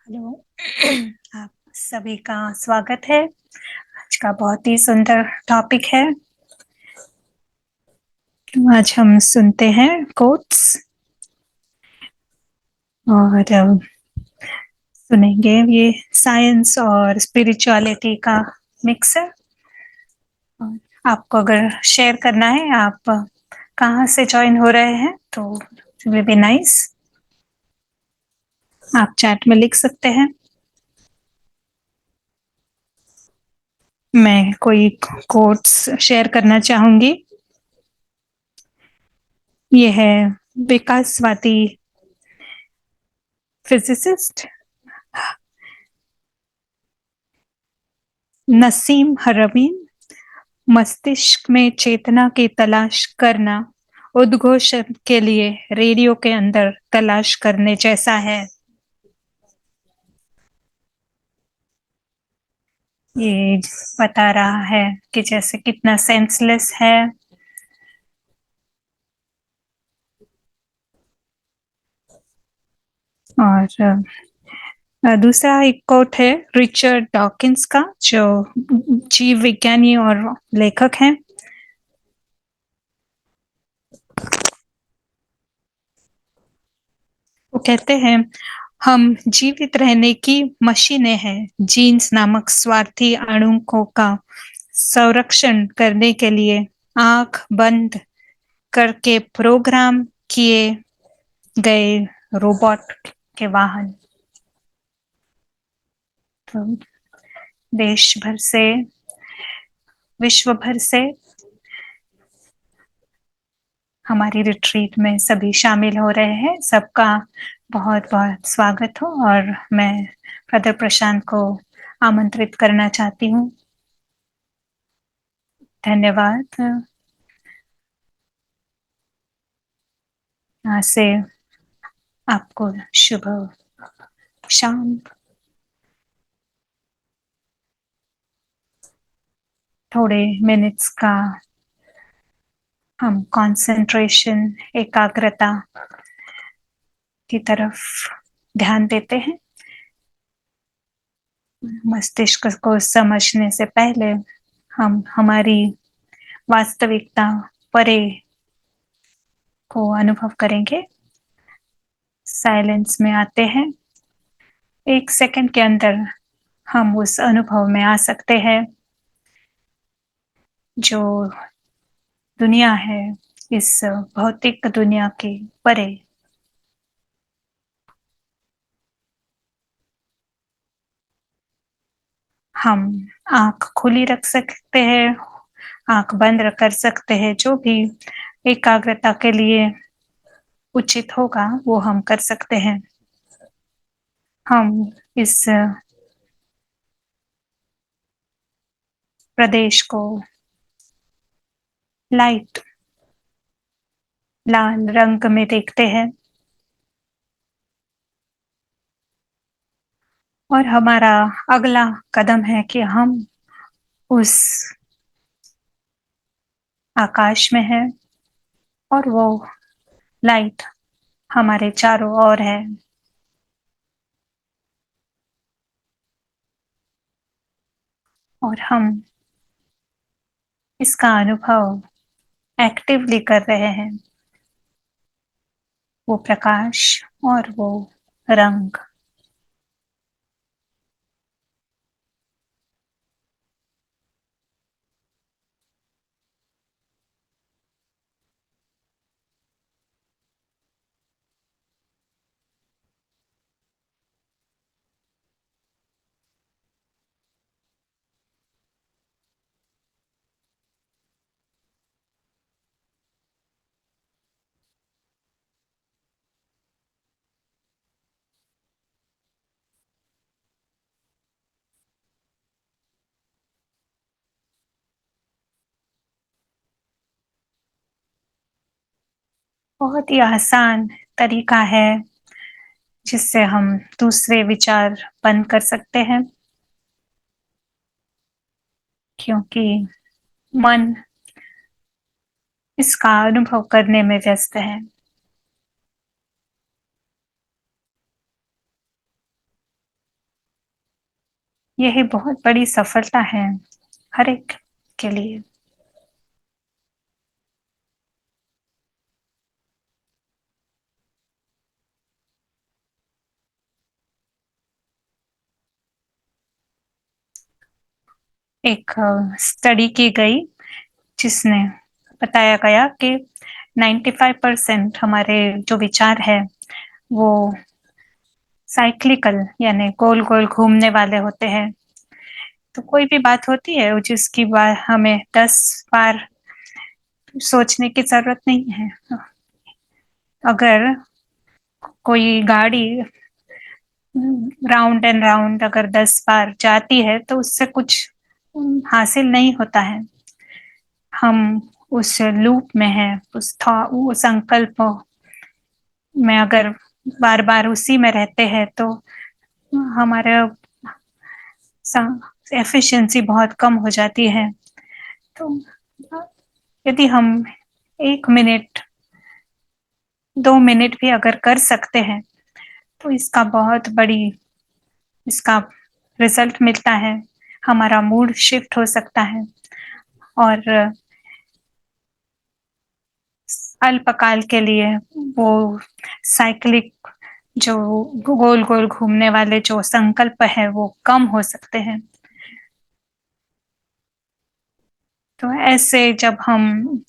Hello. आप सभी का स्वागत है। आज का बहुत ही सुंदर टॉपिक है। आज हम सुनते हैं कोट्स और सुनेंगे ये साइंस और स्पिरिचुअलिटी का मिक्स है। और आपको अगर शेयर करना है, आप कहाँ से जॉइन हो रहे हैं तो विल बी नाइस। आप चैट में लिख सकते हैं। मैं कोई कोट्स शेयर करना चाहूंगी। ये है विकासवादी फिजिसिस्ट नसीम हरमीन। मस्तिष्क में चेतना की तलाश करना उद्घोषण के लिए रेडियो के अंदर तलाश करने जैसा है। ये बता रहा है कि जैसे कितना सेंसलेस है। और दूसरा एक कोट है रिचर्ड डॉकिंस का, जो जीव विज्ञानी और लेखक हैं। वो कहते हैं, हम जीवित रहने की मशीनें हैं। जीन्स नामक स्वार्थी अणुओं का संरक्षण करने के लिए आंख बंद करके प्रोग्राम किए गए रोबोट के वाहन। तो देश भर से, विश्व भर से हमारी रिट्रीट में सभी शामिल हो रहे हैं। सबका बहुत बहुत स्वागत हो और मैं ब्रदर प्रशांत को आमंत्रित करना चाहती हूँ। धन्यवाद। यहाँ से आपको शुभ शाम। थोड़े मिनट्स का हम कंसंट्रेशन, एकाग्रता की तरफ ध्यान देते हैं। मस्तिष्क को समझने से पहले हम हमारी वास्तविकता परे को अनुभव करेंगे। साइलेंस में आते हैं। 1 सेकंड के अंदर हम उस अनुभव में आ सकते हैं। जो दुनिया है, इस भौतिक दुनिया के परे हम आंख खुली रख सकते हैं, आंख बंद कर सकते हैं। जो भी एकाग्रता के लिए उचित होगा वो हम कर सकते हैं। हम इस प्रदेश को लाइट लाल रंग में देखते हैं और हमारा अगला कदम है कि हम उस आकाश में हैं और वो लाइट हमारे चारों ओर है। और हम इसका अनुभव एक्टिवली कर रहे हैं। वो प्रकाश और वो रंग। बहुत ही आसान तरीका है जिससे हम दूसरे विचार बंद कर सकते हैं, क्योंकि मन इसका अनुभव करने में व्यस्त है। यही बहुत बड़ी सफलता है हर एक के लिए। एक स्टडी की गई जिसने बताया गया कि 95% हमारे जो विचार है वो साइक्लिकल यानी गोल गोल घूमने वाले होते हैं। तो कोई भी बात होती है जिसकी बात हमें 10 बार सोचने की जरूरत नहीं है। अगर कोई गाड़ी राउंड एंड राउंड अगर 10 बार जाती है तो उससे कुछ हासिल नहीं होता है। हम उस लूप में है, उस संकल्प में अगर बार बार उसी में रहते हैं तो हमारे एफिशिएंसी बहुत कम हो जाती है। तो यदि हम 1 मिनट 2 मिनट भी अगर कर सकते हैं तो इसका बहुत बड़ी इसका रिजल्ट मिलता है। हमारा मूड शिफ्ट हो सकता है और अल्पकाल के लिए वो साइक्लिक जो गोल गोल घूमने वाले जो संकल्प है वो कम हो सकते हैं। तो ऐसे जब हम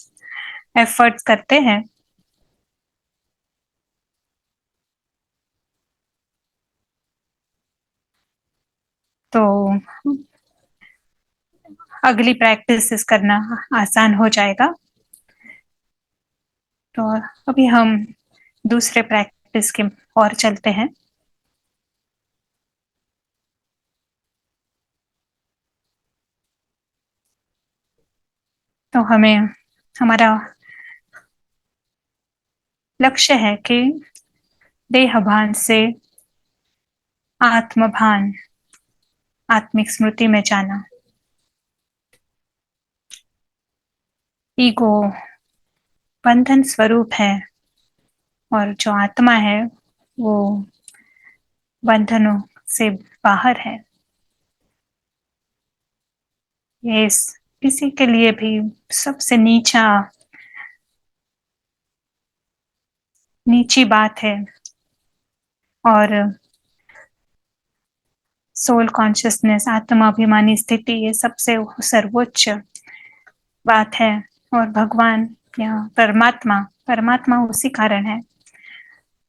एफर्ट्स करते हैं तो अगली प्रैक्टिस करना आसान हो जाएगा। तो अभी हम दूसरे प्रैक्टिस की ओर चलते हैं। तो हमें हमारा लक्ष्य है कि देहभान से आत्मभान आत्मिक स्मृति में जाना। ईगो बंधन स्वरूप है और जो आत्मा है वो बंधनों से बाहर है। ये किसी के लिए भी सबसे नीची बात है और सोल कॉन्शियसनेस आत्माभिमानी स्थिति ये सबसे सर्वोच्च बात है। और भगवान या परमात्मा परमात्मा उसी कारण है।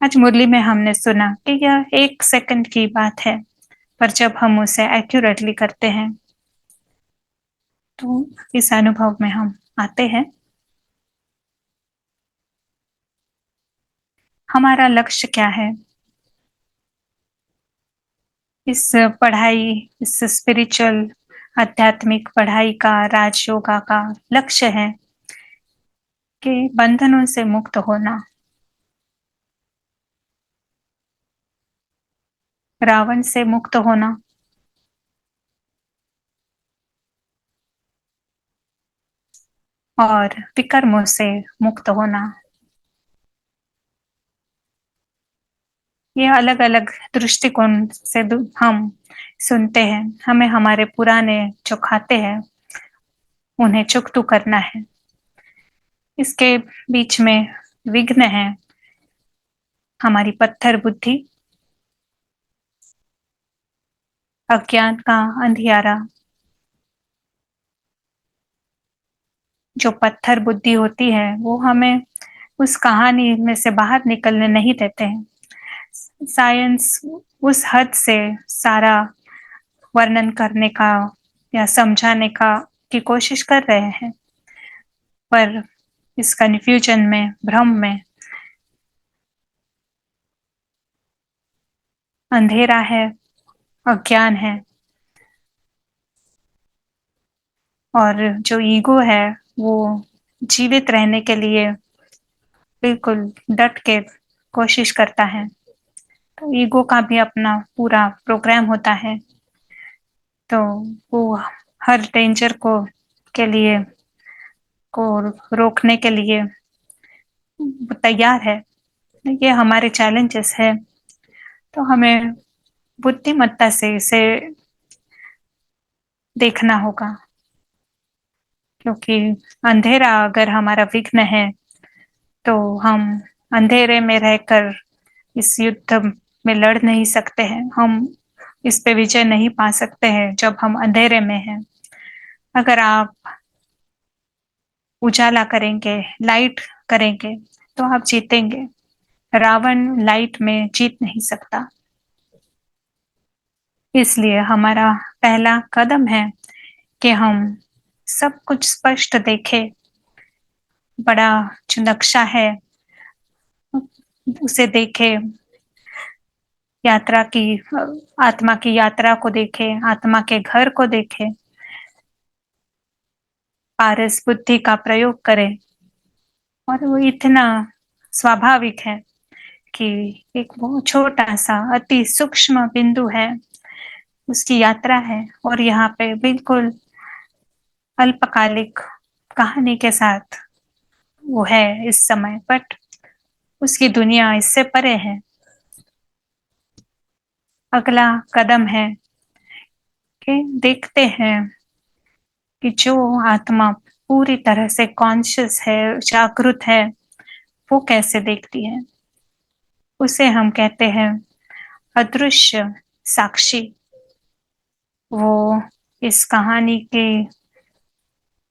आज मुरली में हमने सुना कि यह 1 सेकंड की बात है, पर जब हम उसे एक्यूरेटली करते हैं तो इस अनुभव में हम आते हैं। हमारा लक्ष्य क्या है इस पढ़ाई, इस स्पिरिचुअल आध्यात्मिक पढ़ाई का, राज योगा का लक्ष्य है कि बंधनों से मुक्त होना, रावण से मुक्त होना और विकर्मों से मुक्त होना। ये अलग अलग दृष्टिकोण से हम सुनते हैं। हमें हमारे पुराने जो खाते हैं उन्हें चुकतू करना है। इसके बीच में विघ्न है हमारी पत्थर बुद्धि, अज्ञान का अंधियारा। जो पत्थर बुद्धि होती है वो हमें उस कहानी में से बाहर निकलने नहीं देते हैं। साइंस उस हद से सारा वर्णन करने का या समझाने का की कोशिश कर रहे हैं, पर इस कन्फ्यूजन में, भ्रम में अंधेरा है, अज्ञान है और जो ईगो है वो जीवित रहने के लिए बिल्कुल डट के कोशिश करता है। तो ईगो का भी अपना पूरा प्रोग्राम होता है। तो वो हर डेंजर को के लिए को रोकने के लिए तैयार है। ये हमारे चैलेंजेस है। तो हमें बुद्धिमत्ता से इसे देखना होगा, क्योंकि अंधेरा अगर हमारा विघ्न है, तो हम अंधेरे में रहकर इस युद्ध में लड़ नहीं सकते हैं। हम इस पे विजय नहीं पा सकते हैं जब हम अंधेरे में हैं। अगर आप उजाला करेंगे, लाइट करेंगे, तो आप जीतेंगे। रावण लाइट में जीत नहीं सकता। इसलिए हमारा पहला कदम है कि हम सब कुछ स्पष्ट देखें। बड़ा जो नक्शा है, उसे देखें। यात्रा की आत्मा की यात्रा को देखें, आत्मा के घर को देखें। पारस बुद्धि का प्रयोग करें। और वो इतना स्वाभाविक है कि एक बहुत छोटा-सा अति सूक्ष्म बिंदु है, उसकी यात्रा है, और यहाँ पे बिल्कुल अल्पकालिक कहानी के साथ वो है इस समय, बट उसकी दुनिया इससे परे है। अगला कदम है कि देखते हैं कि जो आत्मा पूरी तरह से कॉन्शियस है, जागृत है, वो कैसे देखती है। उसे हम कहते हैं अदृश्य साक्षी। वो इस कहानी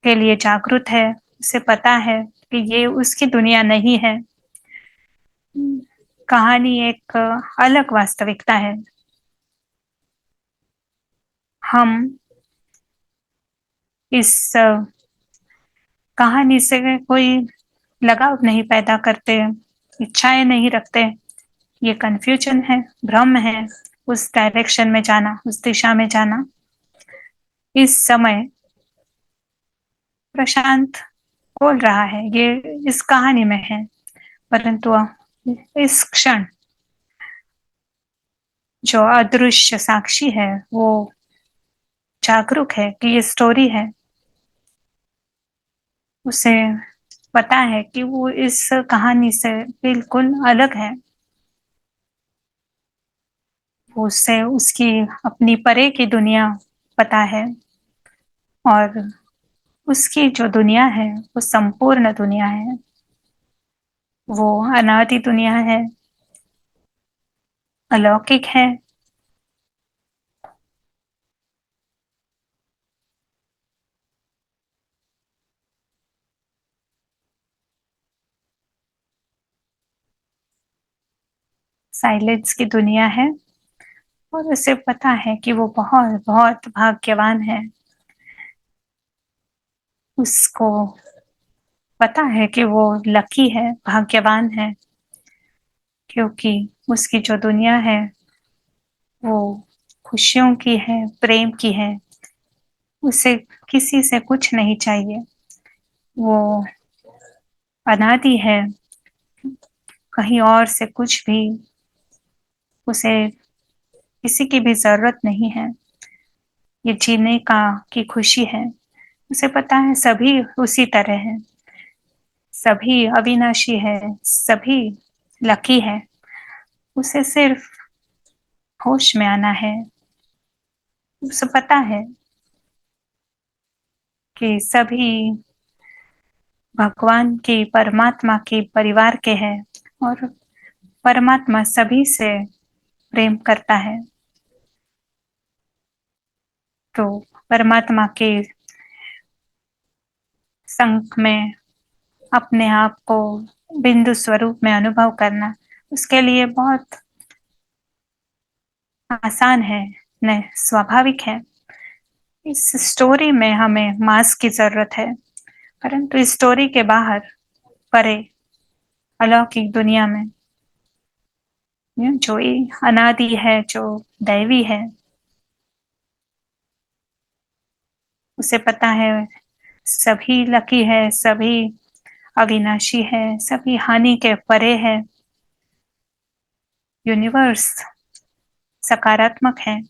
के लिए जागरूक है। उसे पता है कि ये उसकी दुनिया नहीं है। कहानी एक अलग वास्तविकता है। हम इस कहानी से कोई लगाव नहीं पैदा करते, इच्छाएं नहीं रखते। ये कन्फ्यूजन है, भ्रम है, उस डायरेक्शन में जाना, उस दिशा में जाना। इस समय प्रशांत बोल रहा है, ये इस कहानी में है, परंतु इस क्षण जो अदृश्य साक्षी है, वो जागरूक है कि ये स्टोरी है। उसे पता है कि वो इस कहानी से बिल्कुल अलग है। उसे उसकी अपनी परे की दुनिया पता है, और उसकी जो दुनिया है, वो संपूर्ण दुनिया है। वो अनादि दुनिया है, अलौकिक है। साइलेंस की दुनिया है, और उसे पता है कि वो बहुत बहुत भाग्यवान है। उसको पता है कि वो लकी है, भाग्यवान है, क्योंकि उसकी जो दुनिया है, वो खुशियों की है, प्रेम की है। उसे किसी से कुछ नहीं चाहिए। वो अनादि है, कहीं और से कुछ भी उसे किसी की भी ज़रूरत नहीं है। ये जीने का की खुशी है। उसे पता है सभी उसी तरह हैं, सभी अविनाशी है, सभी लकी है। उसे सिर्फ होश में आना है। उसे पता है कि सभी भगवान की, परमात्मा के परिवार के हैं, और परमात्मा सभी से प्रेम करता है। तो परमात्मा के संग में अपने आप को बिंदु स्वरूप में अनुभव करना उसके लिए बहुत आसान है, न स्वाभाविक है। इस स्टोरी में हमें मास की जरूरत है, परंतु इस स्टोरी के बाहर, परे, अलौकिक दुनिया में, जो अनादि है, जो दैवी है, उसे पता है सभी लकी है, सभी अविनाशी है, सभी हानि के परे है। यूनिवर्स सकारात्मक है,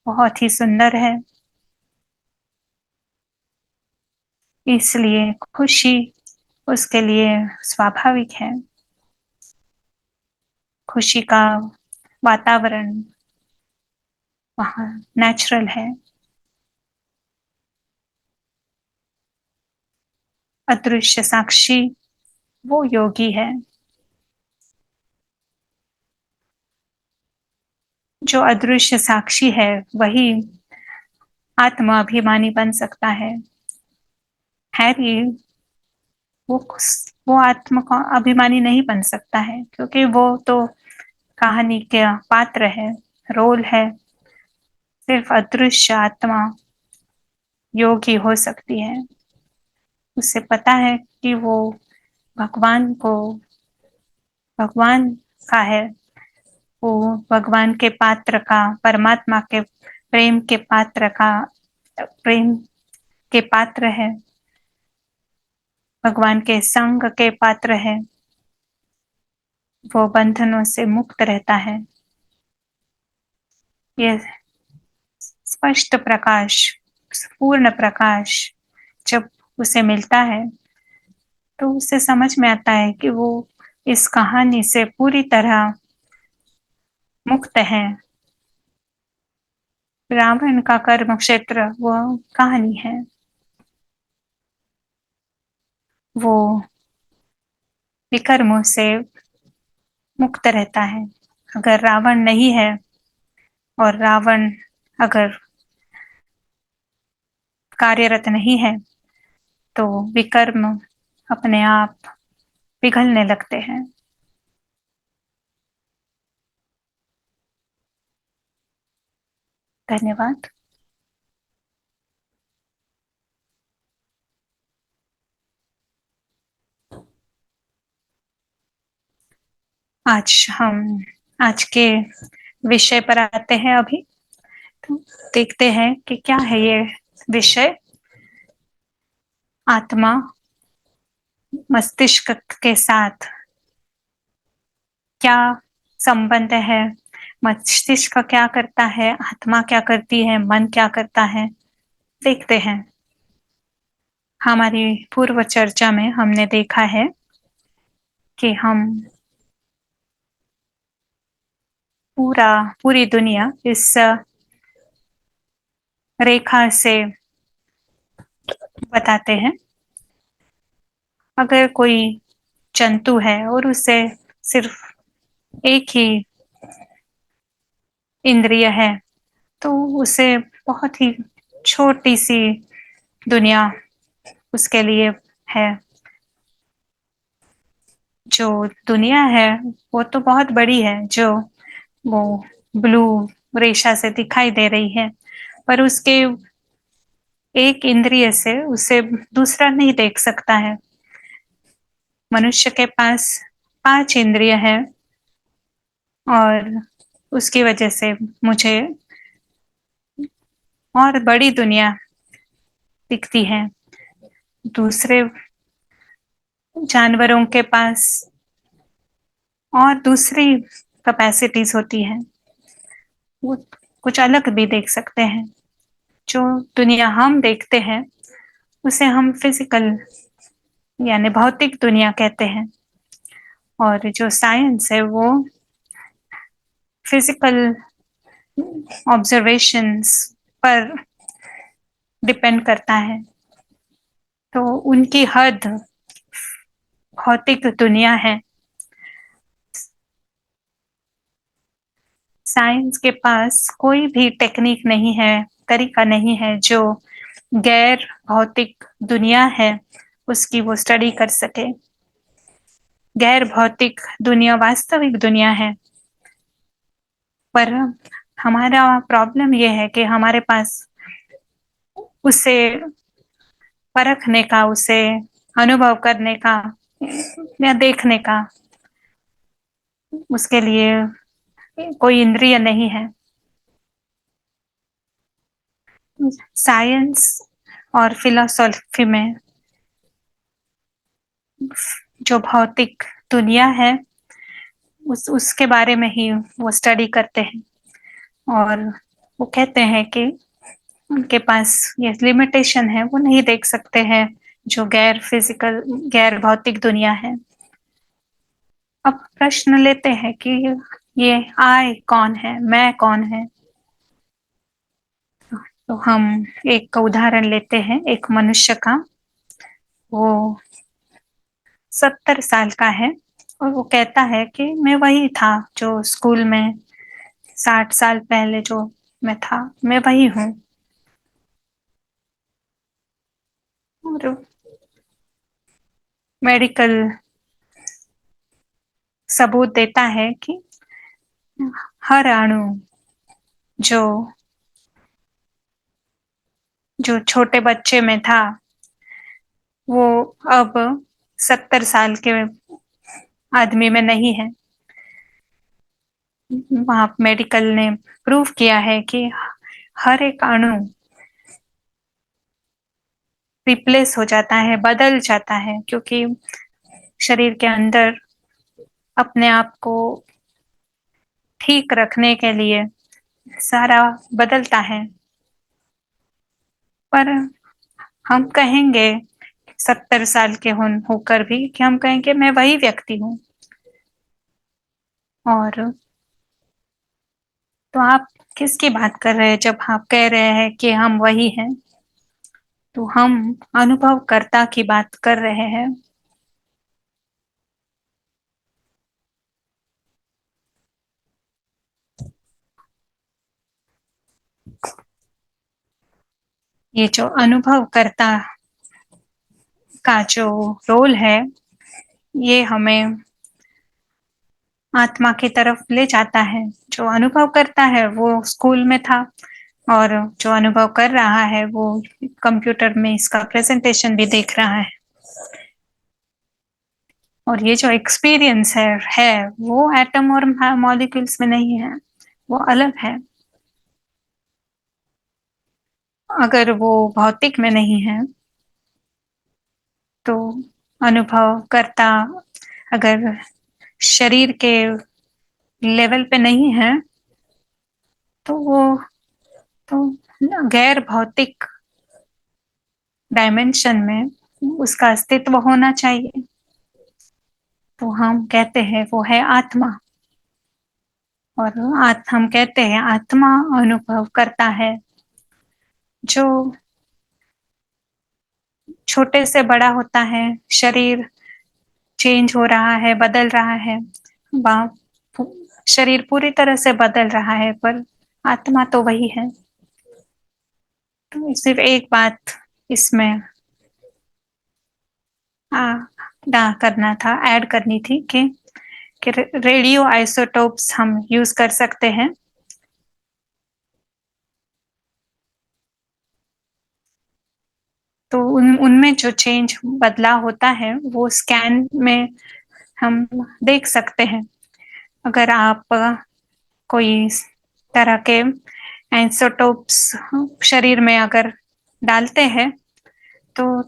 बहुत ही सुंदर है। इसलिए खुशी उसके लिए स्वाभाविक है। खुशी का वातावरण वहाँ नेचुरल है। अदृश्य साक्षी वो योगी है जो अदृश्य साक्षी है, वही आत्माभिमानी बन सकता है। हैरी वो वो आत्म का अभिमानी नहीं बन सकता है, क्योंकि वो तो कहानी का पात्र है, रोल है। सिर्फ अदृश्य आत्मा योगी हो सकती है। उसे पता है कि वो भगवान को भगवान का है, वो भगवान के पात्र का, परमात्मा के प्रेम के पात्र का, प्रेम के पात्र है, भगवान के संग के पात्र है। वो बंधनों से मुक्त रहता है। ये स्पष्ट प्रकाश, पूर्ण प्रकाश जब उसे मिलता है, तो उसे समझ में आता है कि वो इस कहानी से पूरी तरह मुक्त है। रावण का कर्म क्षेत्र वो कहानी है। वो विकर्मों से मुक्त रहता है। अगर रावण नहीं है, और रावण अगर कार्यरत नहीं है, तो विकर्म अपने आप पिघलने लगते हैं। धन्यवाद। आज के विषय पर आते हैं। अभी तो देखते हैं कि क्या है ये विषय। आत्मा मस्तिष्क के साथ क्या संबंध है, मस्तिष्क क्या करता है, आत्मा क्या करती है, मन क्या करता है, देखते हैं। हमारी पूर्व चर्चा में हमने देखा है कि हम पूरी दुनिया इस रेखा से बताते हैं। अगर कोई जंतु है और उसे सिर्फ एक ही इंद्रिय है, तो उसे बहुत ही छोटी सी दुनिया उसके लिए है। जो दुनिया है वो तो बहुत बड़ी है, जो वो ब्लू रेशा से दिखाई दे रही है, पर उसके एक इंद्रिय से उसे दूसरा नहीं देख सकता है। मनुष्य के पास 5 इंद्रिय है, और उसकी वजह से मुझे और बड़ी दुनिया दिखती है। दूसरे जानवरों के पास और दूसरी कैपेसिटीज होती है, वो कुछ अलग भी देख सकते हैं। जो दुनिया हम देखते हैं उसे हम फिजिकल यानी भौतिक दुनिया कहते हैं, और जो साइंस है वो फिजिकल ऑब्जर्वेशंस पर डिपेंड करता है। तो उनकी हद भौतिक दुनिया है। साइंस के पास कोई भी टेक्निक नहीं है, तरीका नहीं है जो गैर भौतिक दुनिया है उसकी वो स्टडी कर सके। गैर भौतिक दुनिया वास्तविक दुनिया है, पर हमारा प्रॉब्लम ये है कि हमारे पास उसे परखने का, उसे अनुभव करने का या देखने का उसके लिए कोई इंद्रिय नहीं है। साइंस और फिलोसॉफी में जो भौतिक दुनिया है उसके बारे में ही वो स्टडी करते हैं, और वो कहते हैं कि उनके पास ये लिमिटेशन है, वो नहीं देख सकते हैं जो गैर भौतिक दुनिया है। अब प्रश्न लेते हैं कि ये आई कौन है, मैं कौन है। तो हम एक उदाहरण लेते हैं, एक मनुष्य का। वो 70 साल का है और वो कहता है कि मैं वही था जो स्कूल में 60 साल पहले जो मैं था, मैं वही हूँ। और मेडिकल सबूत देता है कि हर अणु जो जो छोटे बच्चे में था वो अब 70 साल के आदमी में नहीं है। वहां मेडिकल ने प्रूव किया है कि हर एक अणु रिप्लेस हो जाता है, बदल जाता है, क्योंकि शरीर के अंदर अपने आप को ठीक रखने के लिए सारा बदलता है। पर हम कहेंगे 70 साल के होकर भी कि हम कहेंगे मैं वही व्यक्ति हूँ। और तो आप किसकी बात कर रहे हैं जब आप कह रहे हैं कि हम वही हैं? तो हम अनुभवकर्ता की बात कर रहे हैं। ये जो अनुभवकर्ता का जो रोल है, ये हमें आत्मा की तरफ ले जाता है। जो अनुभव करता है वो स्कूल में था, और जो अनुभव कर रहा है वो कंप्यूटर में इसका प्रेजेंटेशन भी देख रहा है। और ये जो एक्सपीरियंस है वो एटम और मॉलिक्यूल्स में नहीं है, वो अलग है। अगर वो भौतिक में नहीं है तो अनुभव करता अगर शरीर के लेवल पे नहीं है तो वो तो गैर भौतिक डायमेंशन में उसका अस्तित्व होना चाहिए। तो हम कहते हैं वो है आत्मा। और हम कहते हैं आत्मा अनुभव करता है। जो छोटे से बड़ा होता है, शरीर चेंज हो रहा है, बदल रहा है, शरीर पूरी तरह से बदल रहा है, पर आत्मा तो वही है। तो सिर्फ एक बात इसमें आ, ना करना था, ऐड करनी थी कि रेडियो आइसोटोप्स हम यूज कर सकते हैं। तो उनमें जो चेंज बदलाव होता है वो स्कैन में हम देख सकते हैं। अगर आप कोई तरह के आइसोटोप्स शरीर में अगर डालते हैं तो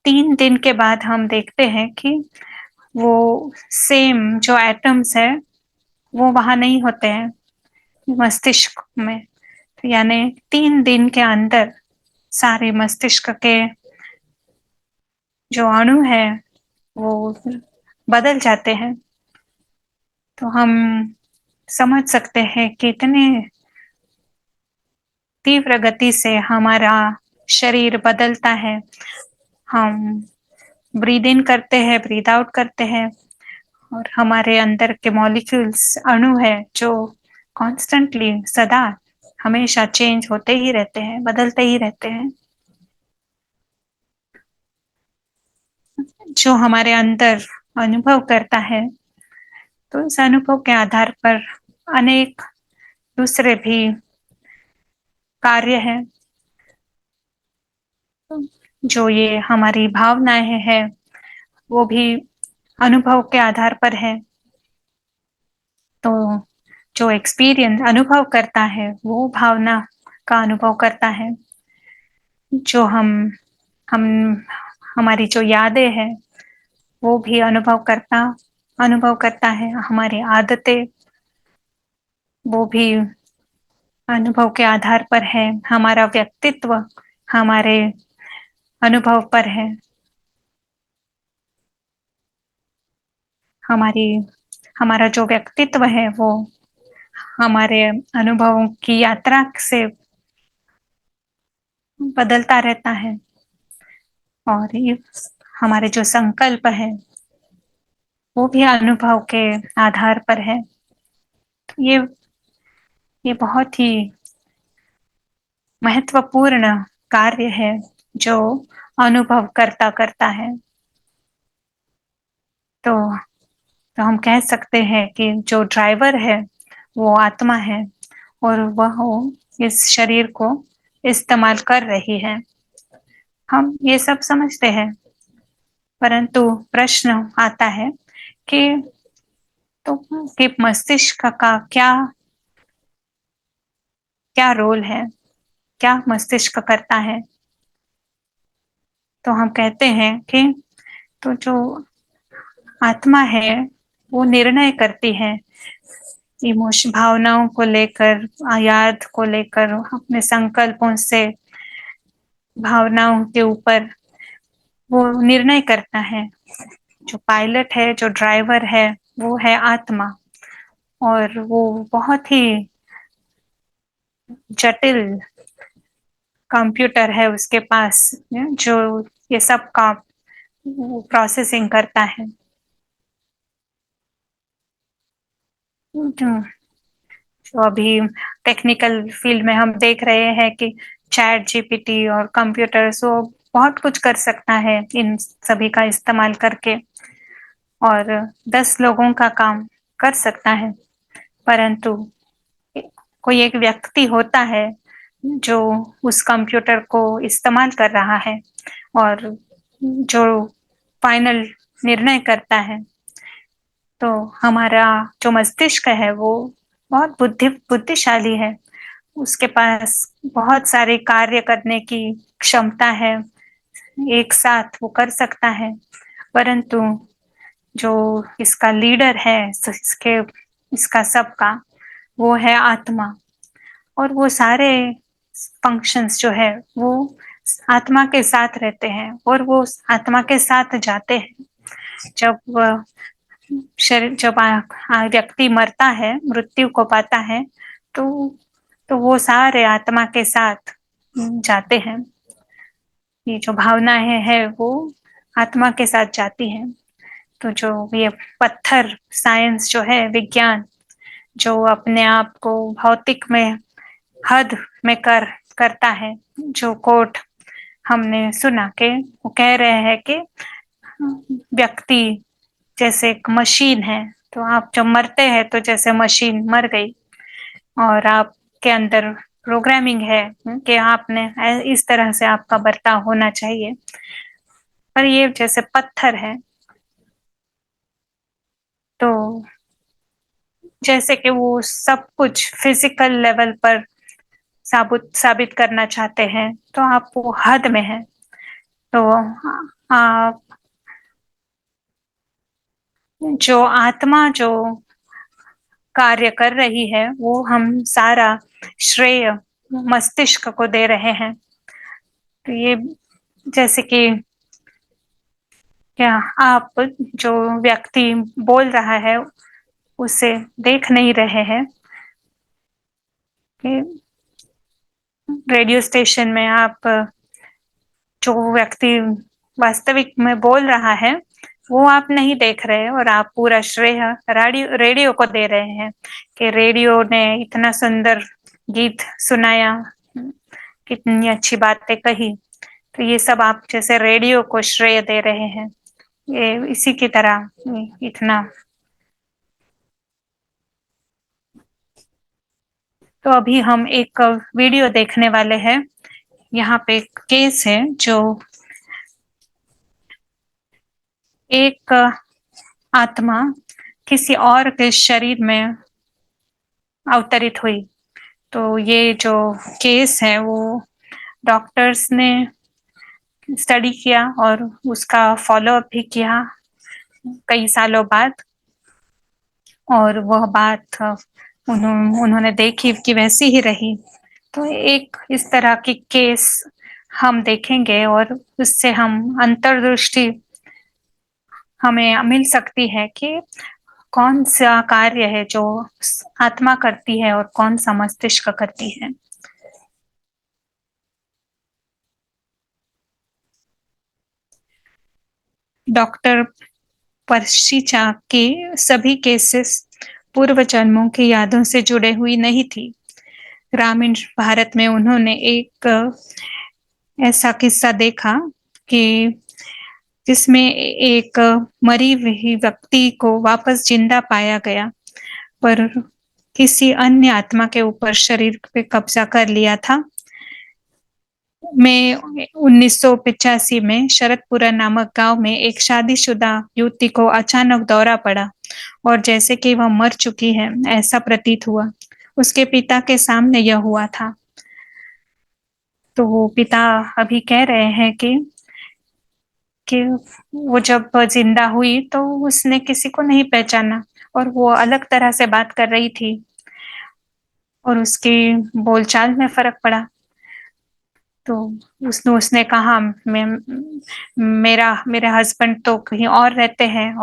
3 दिन के बाद हम देखते हैं कि वो सेम जो एटम्स है वो वहां नहीं होते हैं मस्तिष्क में। यानी 3 दिन के अंदर सारे मस्तिष्क के जो अणु है वो बदल जाते हैं। तो हम समझ सकते हैं कि इतने तीव्र गति से हमारा शरीर बदलता है। हम ब्रीद इन करते हैं, ब्रीद आउट करते हैं, और हमारे अंदर के मॉलिक्यूल्स अणु है जो कॉन्स्टेंटली सदा हमेशा चेंज होते ही रहते हैं, बदलते ही रहते हैं। जो हमारे अंदर अनुभव करता है, तो इस अनुभव के आधार पर अनेक दूसरे भी कार्य हैं। जो ये हमारी भावनाएं हैं वो भी अनुभव के आधार पर है। तो जो एक्सपीरियंस अनुभव करता है वो भावना का अनुभव करता है। जो हम हमारी जो यादें हैं वो भी अनुभव करता है। हमारी आदतें वो भी अनुभव के आधार पर है। हमारा व्यक्तित्व हमारे अनुभव पर है। हमारी हमारा जो व्यक्तित्व है वो हमारे अनुभवों की यात्रा से बदलता रहता है। और ये हमारे जो संकल्प है, वो भी अनुभव के आधार पर है। ये ये बहुत ही महत्वपूर्ण कार्य है जो अनुभव करता है। तो तो हम कह सकते हैं कि जो ड्राइवर है वो आत्मा है और वह इस शरीर को इस्तेमाल कर रही है। हम ये सब समझते हैं, परंतु प्रश्न आता है कि तो कि मस्तिष्क का क्या क्या रोल है, क्या मस्तिष्क करता है? तो हम कहते हैं कि तो जो आत्मा है वो निर्णय करती है इमोशन भावनाओं को लेकर, याद को लेकर, अपने संकल्पों से भावनाओं के ऊपर वो निर्णय करता है। जो पायलट है, जो ड्राइवर है, वो है आत्मा और वो बहुत ही जटिल कंप्यूटर है उसके पास, जो ये सब का प्रोसेसिंग करता है। जो जो अभी टेक्निकल फील्ड में हम देख रहे हैं कि चैट जीपीटी और कंप्यूटर्स वो बहुत कुछ कर सकता है इन सभी का इस्तेमाल करके और 10 लोगों का काम कर सकता है। परंतु कोई एक व्यक्ति होता है जो उस कंप्यूटर को इस्तेमाल कर रहा है और जो फाइनल निर्णय करता है। तो हमारा जो मस्तिष्क है वो बहुत बुद्धिशाली है। उसके पास बहुत सारे कार्य करने की क्षमता है, एक साथ वो कर सकता है। परंतु जो इसका लीडर है, इसके इसका सबका, वो है आत्मा और वो सारे फंक्शंस जो है वो आत्मा के साथ रहते हैं और वो आत्मा के साथ जाते हैं। जब शरीर जब व्यक्ति मरता है, मृत्यु को पाता है, तो वो सारे आत्मा के साथ जाते हैं। ये जो भावनाएं है वो आत्मा के साथ जाती हैं। तो जो ये पत्थर साइंस जो है, विज्ञान जो अपने आप को भौतिक में हद में करता है, जो कोट हमने सुना के वो कह रहे हैं कि व्यक्ति जैसे एक मशीन है, तो आप जब मरते हैं तो जैसे मशीन मर गई और आपके अंदर प्रोग्रामिंग है कि आपने इस तरह से आपका बर्ताव होना चाहिए। पर ये जैसे पत्थर है, तो जैसे कि वो सब कुछ फिजिकल लेवल पर साबित करना चाहते हैं, तो आप वो हद में हैं। तो आप जो आत्मा जो कार्य कर रही है वो हम सारा श्रेय मस्तिष्क को दे रहे हैं। तो ये जैसे कि क्या आप जो व्यक्ति बोल रहा है उसे देख नहीं रहे हैं कि रेडियो स्टेशन में आप जो व्यक्ति वास्तविक में बोल रहा है वो आप नहीं देख रहे और आप पूरा श्रेय रेडियो को दे रहे हैं कि रेडियो ने इतना सुंदर गीत सुनाया, कितनी अच्छी बातें कही। तो ये सब आप जैसे रेडियो को श्रेय दे रहे हैं। ये इसी की तरह इतना। तो अभी हम एक वीडियो देखने वाले हैं। यहाँ पे एक केस है जो एक आत्मा किसी और के शरीर में अवतरित हुई। तो ये जो केस है वो डॉक्टर्स ने स्टडी किया और उसका फॉलो अप भी किया कई सालों बाद और वह बात उन्होंने देखी कि वैसी ही रही। तो एक इस तरह की केस हम देखेंगे और उससे हम अंतर्दृष्टि हमें मिल सकती है कि कौन सा कार्य है जो आत्मा करती है और कौन सा मस्तिष्क करती है। डॉक्टर पर्शिचा के सभी केसेस पूर्व जन्मों की यादों से जुड़े हुई नहीं थी। ग्रामीण भारत में उन्होंने एक ऐसा किस्सा देखा कि जिसमें एक मरी हुई व्यक्ति को वापस जिंदा पाया गया, पर किसी अन्य आत्मा के ऊपर शरीर पे कब्जा कर लिया था। में 1985 में शरदपुरा नामक गांव में एक शादीशुदा युवती को अचानक दौरा पड़ा और जैसे कि वह मर चुकी है ऐसा प्रतीत हुआ। उसके पिता के सामने यह हुआ था। तो वो पिता अभी कह रहे हैं कि वो जब जिंदा हुई तो उसने किसी को नहीं पहचाना और वो अलग तरह से बात कर रही थी और उसकी बोलचाल में फर्क पड़ा। तो उसने उसने कहा मैं मेरे हस्बैंड तो कहीं और रहते हैं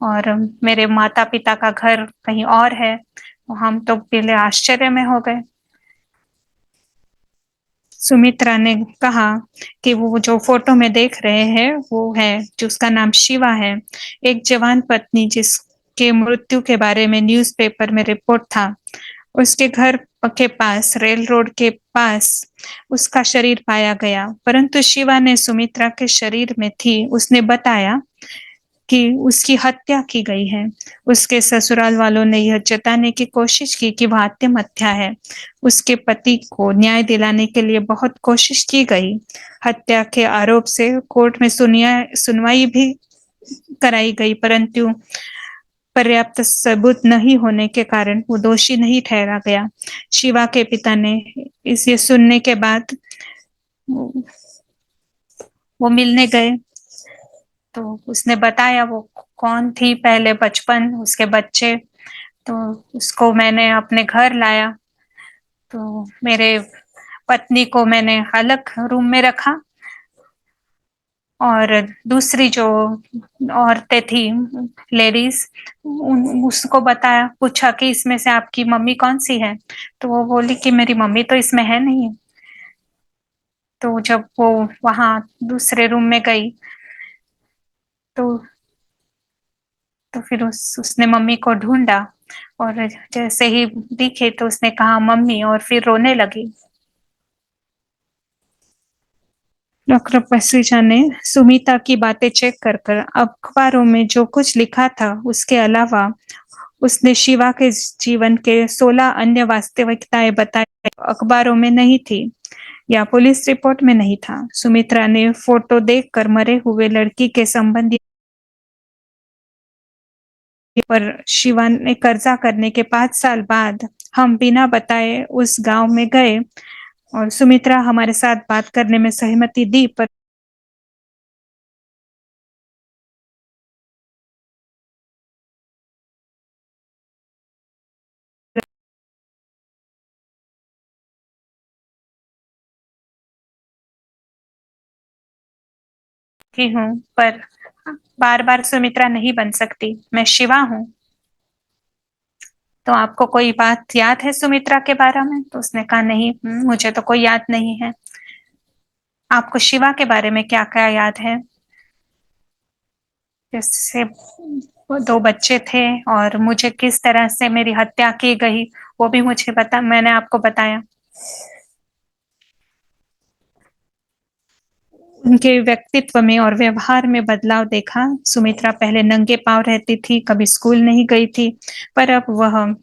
और मेरे माता पिता का घर कहीं और है। हम तो पहले आश्चर्य में हो गए। सुमित्रा ने कहा कि वो जो फोटो में देख रहे हैं वो है जिसका नाम शिवा है, एक जवान पत्नी जिसके मृत्यु के बारे में न्यूज़पेपर में रिपोर्ट था। उसके घर के पास रेल रोड के पास उसका शरीर पाया गया, परंतु शिवा ने सुमित्रा के शरीर में थी उसने बताया कि उसकी हत्या की गई है। उसके ससुराल वालों ने यह जताने की कोशिश की कि वह आत्महत्या है। उसके पति को न्याय दिलाने के लिए बहुत कोशिश की गई। हत्या के आरोप से कोर्ट में सुनवाई भी कराई गई, परंतु पर्याप्त सबूत नहीं होने के कारण वो दोषी नहीं ठहरा गया। शिवा के पिता ने इसे सुनने के बाद वो मिलने गए। तो उसने बताया वो कौन थी, पहले बचपन, उसके बच्चे। तो उसको मैंने अपने घर लाया, तो मेरे पत्नी को मैंने अलग रूम में रखा और दूसरी जो औरतें थी, लेडीज, उसको बताया, पूछा कि इसमें से आपकी मम्मी कौन सी है। तो वो बोली कि मेरी मम्मी तो इसमें है नहीं। तो जब वो वहां दूसरे रूम में गई तो फिर उसने मम्मी को ढूंढा और जैसे ही दिखे तो उसने कहा मम्मी, और फिर रोने लगी। डॉक्टर पसरीजा ने सुमिता की बातें चेक कर कर अखबारों में जो कुछ लिखा था उसके अलावा उसने शिवा के जीवन के 16 अन्य वास्तविकताएं बताई, अखबारों में नहीं थी या पुलिस रिपोर्ट में नहीं था। सुमित्रा ने फोटो देखकर मरे हुए लड़की के संबंधी पर शिवा ने कर्जा करने के 5 साल बाद हम बिना बताए उस गांव में गए और सुमित्रा हमारे साथ बात करने में सहमति दी, पर की हूँ, पर बार बार सुमित्रा नहीं बन सकती, मैं शिवा हूँ। तो आपको कोई बात याद है सुमित्रा के बारे में? तो उसने कहा नहीं, मुझे तो कोई याद नहीं है। आपको शिवा के बारे में क्या क्या याद है? जैसे वो 2 बच्चे थे और मुझे किस तरह से मेरी हत्या की गई वो भी मुझे मैंने आपको बताया। उनके व्यक्तित्व में और व्यवहार में बदलाव देखा। सुमित्रा पहले नंगे पांव रहती थी, कभी स्कूल नहीं गई थी, पर अब वह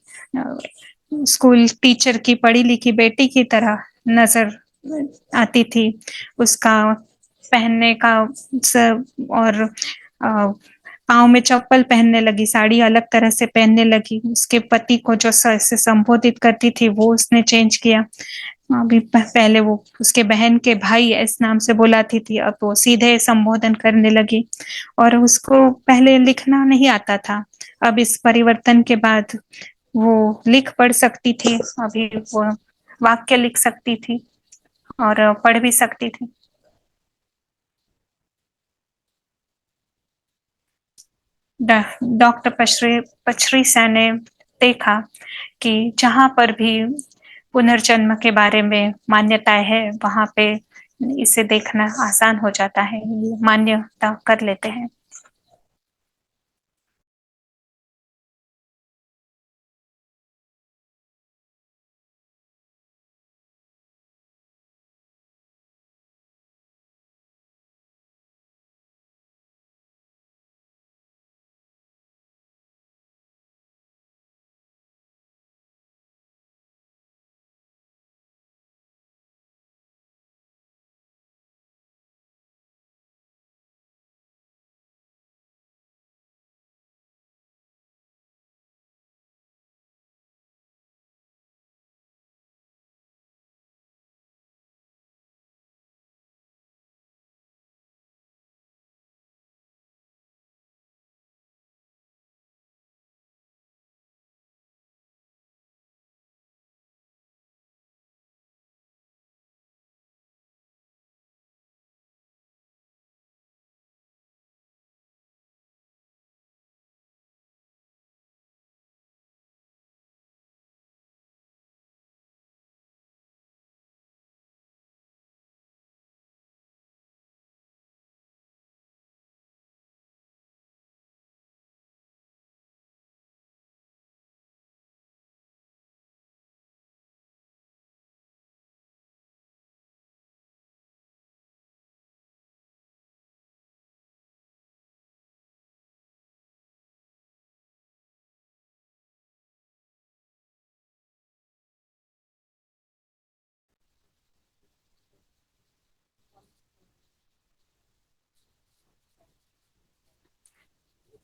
स्कूल टीचर की पढ़ी लिखी बेटी की तरह नजर आती थी। उसका पहनने का और पाँव में चप्पल पहनने लगी, साड़ी अलग तरह से पहनने लगी। उसके पति को जो सर से संबोधित करती थी वो उसने चेंज किया। अभी पहले वो उसके बहन के भाई इस नाम से बुलाती थी, अब वो सीधे संबोधन करने लगी। और उसको पहले लिखना नहीं आता था, अब इस परिवर्तन के बाद वो लिख पढ़ सकती थी। अभी वो वाक्य लिख सकती थी और पढ़ भी सकती थी। डॉक्टर पचरीसा ने देखा कि जहां पर भी पुनर्जन्म के बारे में मान्यताएं है वहां पे इसे देखना आसान हो जाता है, ये मान्यता कर लेते हैं।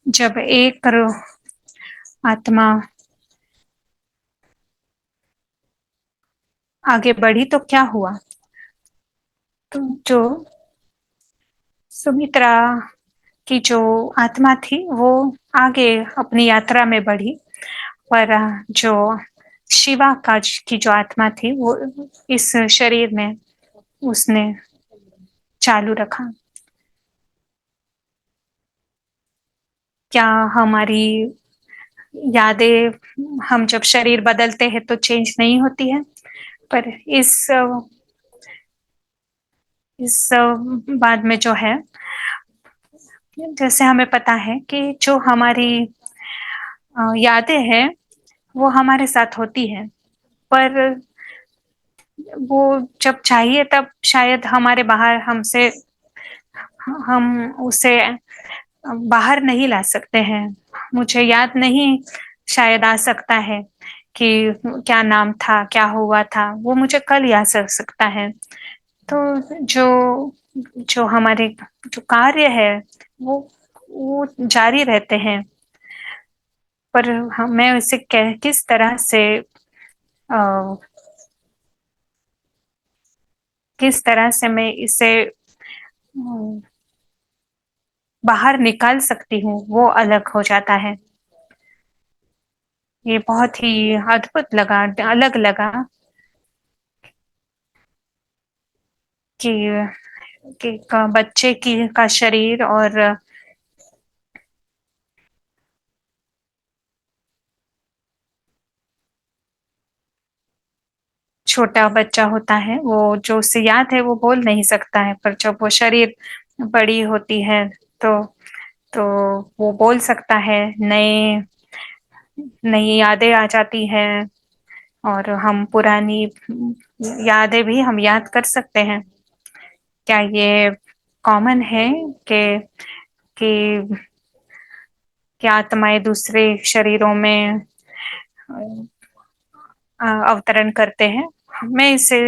जब एक आत्मा आगे बढ़ी तो क्या हुआ? तो जो सुमित्रा की जो आत्मा थी वो आगे अपनी यात्रा में बढ़ी, पर जो शिवा का की जो आत्मा थी वो इस शरीर में उसने चालू रखा। क्या हमारी यादें, हम जब शरीर बदलते हैं तो चेंज नहीं होती है? पर इस बाद में जो है, जैसे हमें पता है कि जो हमारी यादें हैं वो हमारे साथ होती है, पर वो जब चाहिए तब शायद हमारे बाहर हमसे हम उसे बाहर नहीं ला सकते हैं। मुझे याद नहीं, शायद आ सकता है कि क्या नाम था, क्या हुआ था, वो मुझे कल याद आ सकता है। तो जो जो हमारे जो कार्य है वो वो जारी रहते हैं, पर मैं उसे किस तरह से अ, किस तरह से मैं इसे बाहर निकाल सकती हूँ वो अलग हो जाता है। ये बहुत ही अद्भुत लगा, अलग लगा कि बच्चे की का शरीर और छोटा बच्चा होता है, वो जो उसे याद है वो बोल नहीं सकता है, पर जब वो शरीर बड़ी होती है तो तो वो बोल सकता है, नए नई यादें आ जाती हैं, और हम पुरानी यादें भी हम याद कर सकते हैं। क्या ये कॉमन है कि कि कि आत्माएं दूसरे शरीरों में अवतरण करते हैं? मैं इसे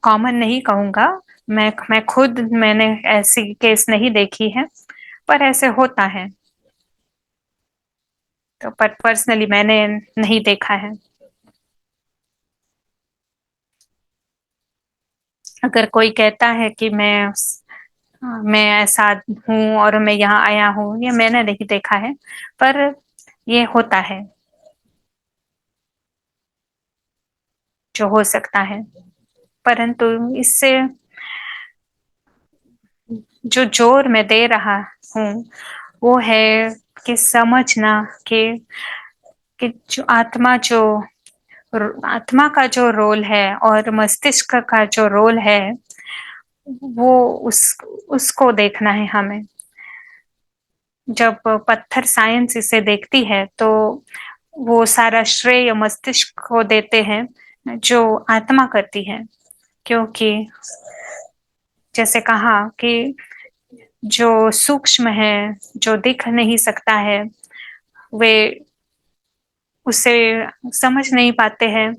कॉमन नहीं कहूँगा। मैं खुद मैंने ऐसी केस नहीं देखी है, पर ऐसे होता है। तो पर पर्सनली मैंने नहीं देखा है। अगर कोई कहता है कि मैं ऐसा हूँ और मैं यहाँ आया हूँ, ये मैंने नहीं देखा है, पर ये होता है, जो हो सकता है। परंतु इससे जो जोर मैं दे रहा हूँ वो है कि समझना कि जो आत्मा का जो रोल है और मस्तिष्क का जो रोल है वो उस उसको देखना है हमें। जब पत्थर साइंस इसे देखती है तो वो सारा श्रेय मस्तिष्क को देते हैं, जो आत्मा करती है। क्योंकि जैसे कहा कि जो सूक्ष्म है, जो दिख नहीं सकता है, वे उसे समझ नहीं पाते हैं।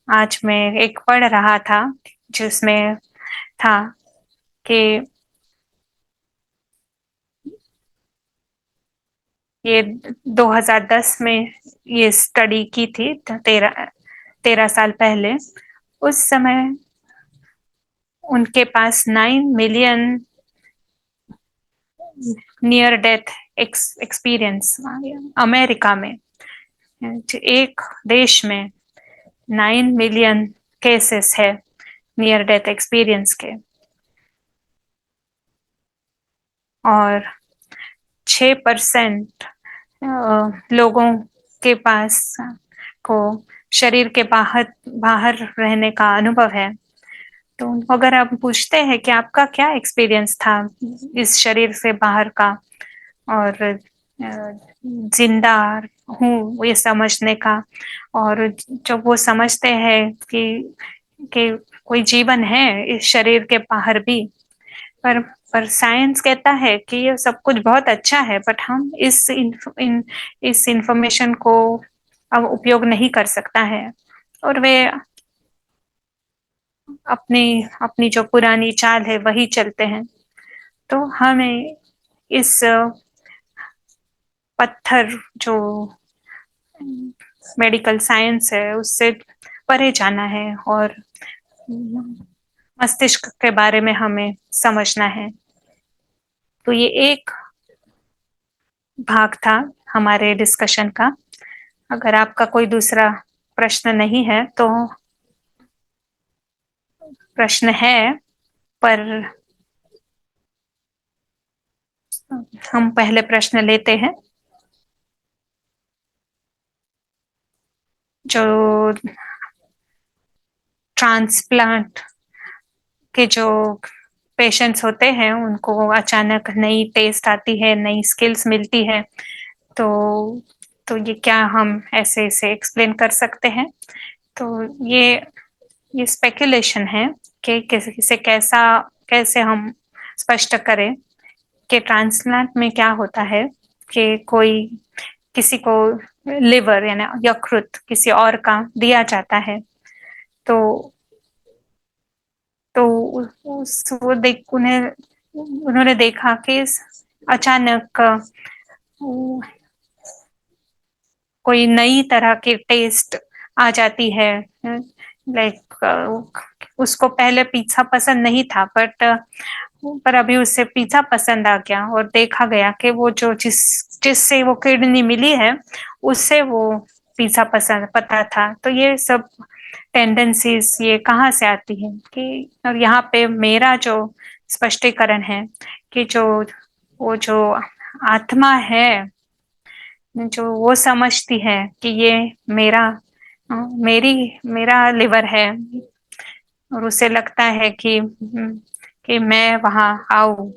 आज मैं एक पढ़ रहा था जिसमें था कि ये 2010 में ये स्टडी की थी, 13 साल पहले। उस समय उनके पास 9 million near death experience, America में एक देश में 9 मिलियन केसेस है नियर डेथ एक्सपीरियंस के, और 6% लोगों के पास को शरीर के बाहर बाहर रहने का अनुभव है। तो अगर आप पूछते हैं कि आपका क्या एक्सपीरियंस था इस शरीर से बाहर का, और जिंदा हूँ ये समझने का, और जब वो समझते हैं कि कोई जीवन है इस शरीर के बाहर भी, पर पर साइंस कहता है कि ये सब कुछ बहुत अच्छा है, बट हम इस इंफॉर्मेशन को अब उपयोग नहीं कर सकता है, और वे अपनी अपनी जो पुरानी चाल है वही चलते हैं। तो हमें इस पत्थर जो मेडिकल साइंस है उससे परे जाना है और मस्तिष्क के बारे में हमें समझना है। तो ये एक भाग था हमारे डिस्कशन का। अगर आपका कोई दूसरा प्रश्न नहीं है तो प्रश्न है, पर हम पहले प्रश्न लेते हैं। जो ट्रांसप्लांट के जो पेशेंट्स होते हैं उनको अचानक नई टेस्ट आती है, नई स्किल्स मिलती है, तो ये क्या हम ऐसे इसे एक्सप्लेन कर सकते हैं? तो ये ये स्पेकुलेशन है कि किसे कैसे हम स्पष्ट करें कि ट्रांसप्लांट में क्या होता है कि कोई किसी को लिवर यानी यकृत किसी और का दिया जाता है, तो वो देख उन्हें उन्होंने देखा कि अचानक कोई नई तरह की टेस्ट आ जाती है। लाइक उसको पहले पिज़्ज़ा पसंद नहीं था, बट पर अभी उसे पिज़्ज़ा पसंद आ गया और देखा गया कि वो जो जिससे वो किडनी मिली है उससे वो पिज़्ज़ा पसंद पता था। तो ये सब टेंडेंसीज ये कहाँ से आती है कि, और यहाँ पे मेरा जो स्पष्टीकरण है कि वो जो आत्मा है जो वो समझती है कि ये मेरा मेरी मेरा लिवर है, और उसे लगता है कि मैं वहां आऊं।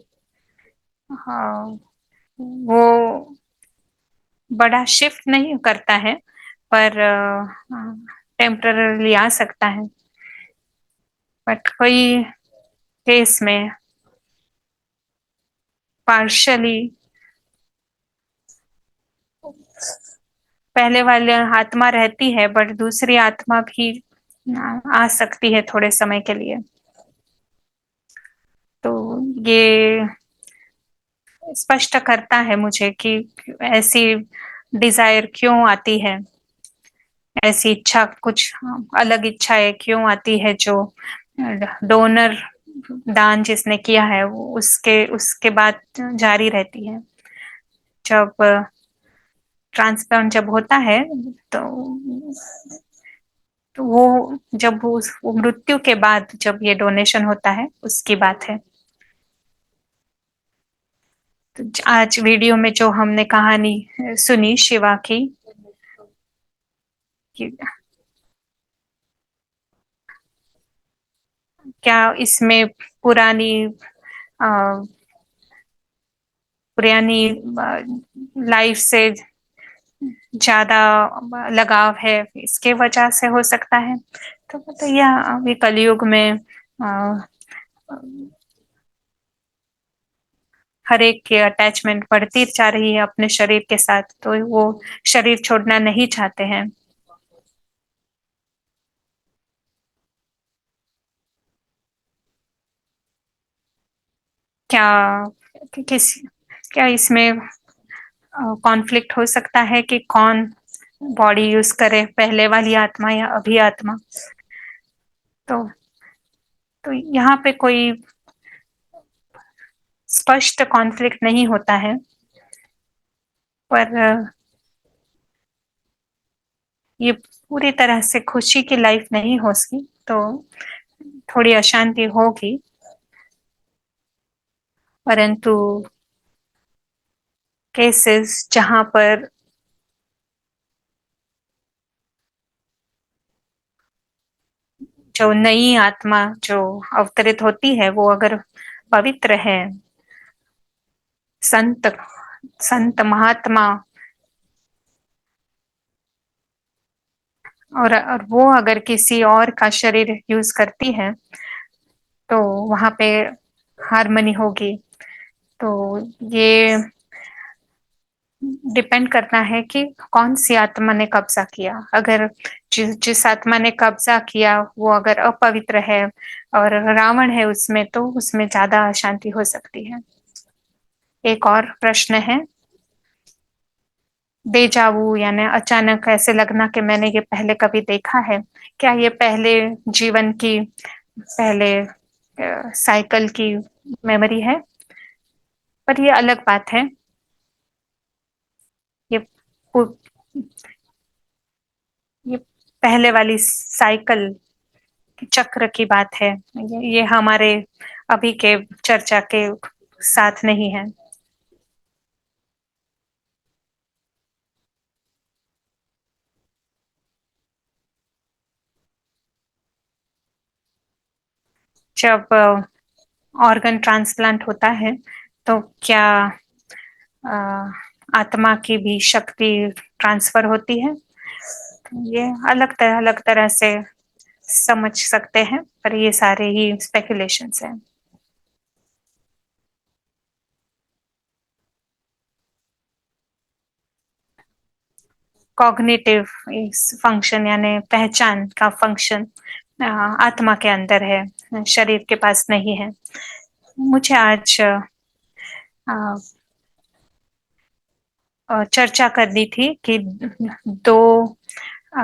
हाँ, वो बड़ा शिफ्ट नहीं करता है, पर टेम्पररली आ सकता है। बट कोई केस में पार्शली पहले वाले आत्मा रहती है, बट दूसरी आत्मा भी आ सकती है थोड़े समय के लिए। तो ये स्पष्ट करता है मुझे कि ऐसी डिजायर क्यों आती है, ऐसी इच्छा कुछ अलग इच्छाएं क्यों आती है, जो डोनर दान जिसने किया है वो उसके उसके बाद जारी रहती है। जब ट्रांसप्लांट जब होता है तो वो जब वो मृत्यु के बाद जब ये डोनेशन होता है उसकी बात है। तो आज वीडियो में जो हमने कहानी सुनी शिवा की, कि क्या इसमें पुरानी अ, पुरानी लाइफ से ज्यादा लगाव है, इसके वजह से हो सकता है। तो यह अभी कलयुग में हर एक की अटैचमेंट बढ़ती जा रही है अपने शरीर के साथ, तो वो शरीर छोड़ना नहीं चाहते हैं। क्या किस क्या इसमें कॉन्फ्लिक्ट हो सकता है कि कौन बॉडी यूज करे, पहले वाली आत्मा या अभी आत्मा? तो यहाँ पे कोई स्पष्ट कॉन्फ्लिक्ट नहीं होता है, पर ये पूरी तरह से खुशी की लाइफ नहीं हो सकी, तो थोड़ी अशांति होगी। परंतु केसेस जहां पर जो नई आत्मा जो अवतरित होती है वो अगर पवित्र है, संत संत महात्मा, और वो अगर किसी और का शरीर यूज करती है तो वहां पे हारमनी होगी। तो ये डिपेंड करता है कि कौन सी आत्मा ने कब्जा किया। अगर जिस आत्मा ने कब्जा किया वो अगर अपवित्र है और रावण है उसमें, तो उसमें ज्यादा अशांति हो सकती है। एक और प्रश्न है। डेजावू यानी अचानक ऐसे लगना कि मैंने ये पहले कभी देखा है। क्या ये पहले जीवन की पहले साइकिल की मेमोरी है? पर ये अलग बात है। ये पु ये पहले वाली साइकिल चक्र की बात है। ये हमारे अभी के चर्चा के साथ नहीं है। जब ऑर्गन ट्रांसप्लांट होता है तो क्या अ, आत्मा की भी शक्ति ट्रांसफर होती है? ये अलग तरह से समझ सकते हैं, पर ये सारे ही स्पेकुलेशंस हैं। कॉग्निटिव फंक्शन यानी पहचान का फंक्शन आत्मा के अंदर है, शरीर के पास नहीं है। मुझे आज चर्चा करनी थी कि दो अ,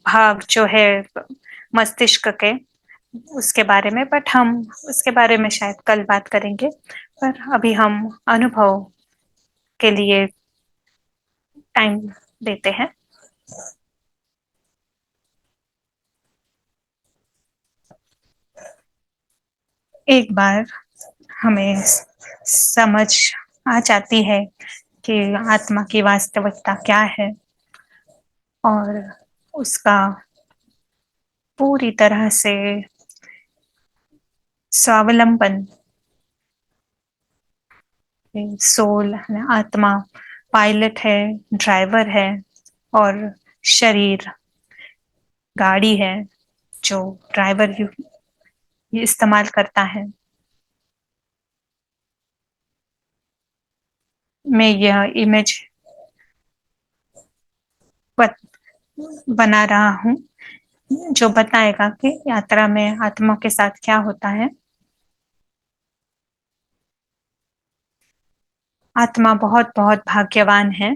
भाग जो है मस्तिष्क के, उसके बारे में, बट हम उसके बारे में शायद कल बात करेंगे। पर अभी हम अनुभव के लिए टाइम देते हैं। एक बार हमें समझ आ जाती है कि आत्मा की वास्तविकता क्या है और उसका पूरी तरह से स्वावलंबन, सोल आत्मा पायलट है, ड्राइवर है, और शरीर गाड़ी है जो ड्राइवर इस्तेमाल करता है। मैं यह इमेज बना रहा हूँ जो बताएगा कि यात्रा में आत्मा के साथ क्या होता है। आत्मा बहुत बहुत भाग्यवान है।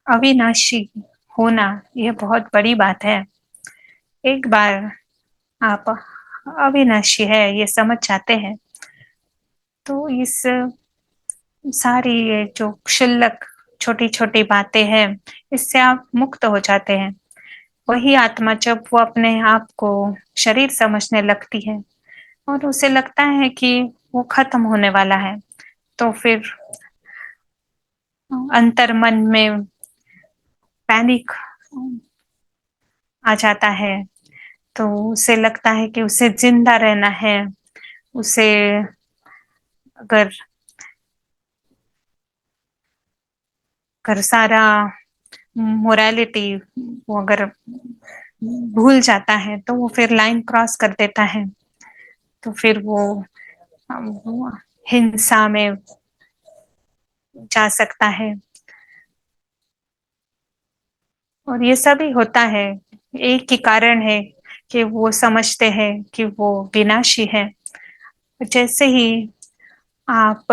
अविनाशी होना यह बहुत बड़ी बात है। एक बार आप अविनाशी है ये समझ जाते हैं तो इस सारी ये जो क्षुल्लक छोटी छोटी बातें हैं, इससे आप मुक्त हो जाते हैं। वही आत्मा जब वो अपने आप को शरीर समझने लगती है और उसे लगता है कि वो खत्म होने वाला है, तो फिर अंतर मन में पैनिक आ जाता है। तो उसे लगता है कि उसे जिंदा रहना है। उसे अगर अगर सारा मोरालिटी वो अगर भूल जाता है तो वो फिर लाइन क्रॉस कर देता है। तो फिर वो हिंसा में जा सकता है। और ये सभी होता है एक ही कारण है कि वो समझते हैं कि वो विनाशी है। जैसे ही आप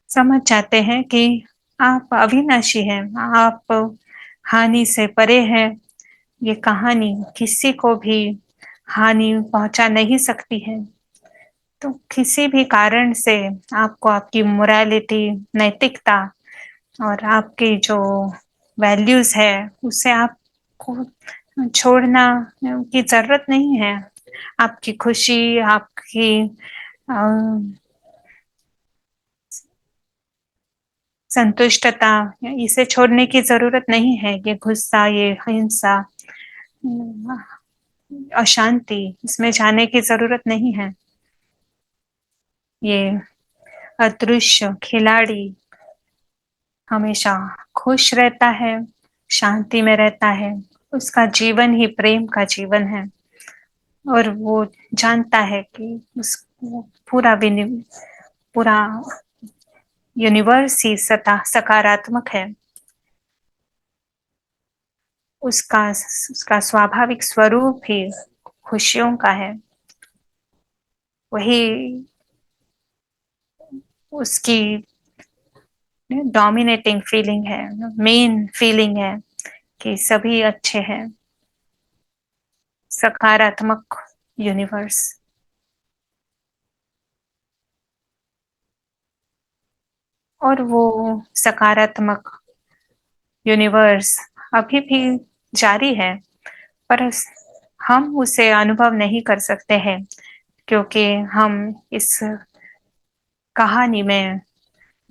समझ जाते हैं कि आप अविनाशी हैं, आप हानि से परे हैं, ये कहानी किसी को भी हानि पहुंचा नहीं सकती है। तो किसी भी कारण से आपको आपकी मोरालिटी, नैतिकता और आपकी जो वैल्यूज है उसे आपको छोड़ना की जरूरत नहीं है। आपकी खुशी, आपकी अ, संतुष्टता, इसे छोड़ने की जरूरत नहीं है। ये गुस्सा, ये हिंसा, अशांति, इसमें जाने की जरूरत नहीं है। ये अदृश्य खिलाड़ी हमेशा खुश रहता है, शांति में रहता है। उसका जीवन ही प्रेम का जीवन है और वो जानता है कि उस पूरा यूनिवर्स ही सकारात्मक है। उसका उसका स्वाभाविक स्वरूप ही खुशियों का है। वही उसकी डोमिनेटिंग फीलिंग है, मेन फीलिंग है कि सभी अच्छे हैं। सकारात्मक यूनिवर्स। और वो सकारात्मक यूनिवर्स अभी भी जारी है, पर हम उसे अनुभव नहीं कर सकते हैं क्योंकि हम इस कहानी में,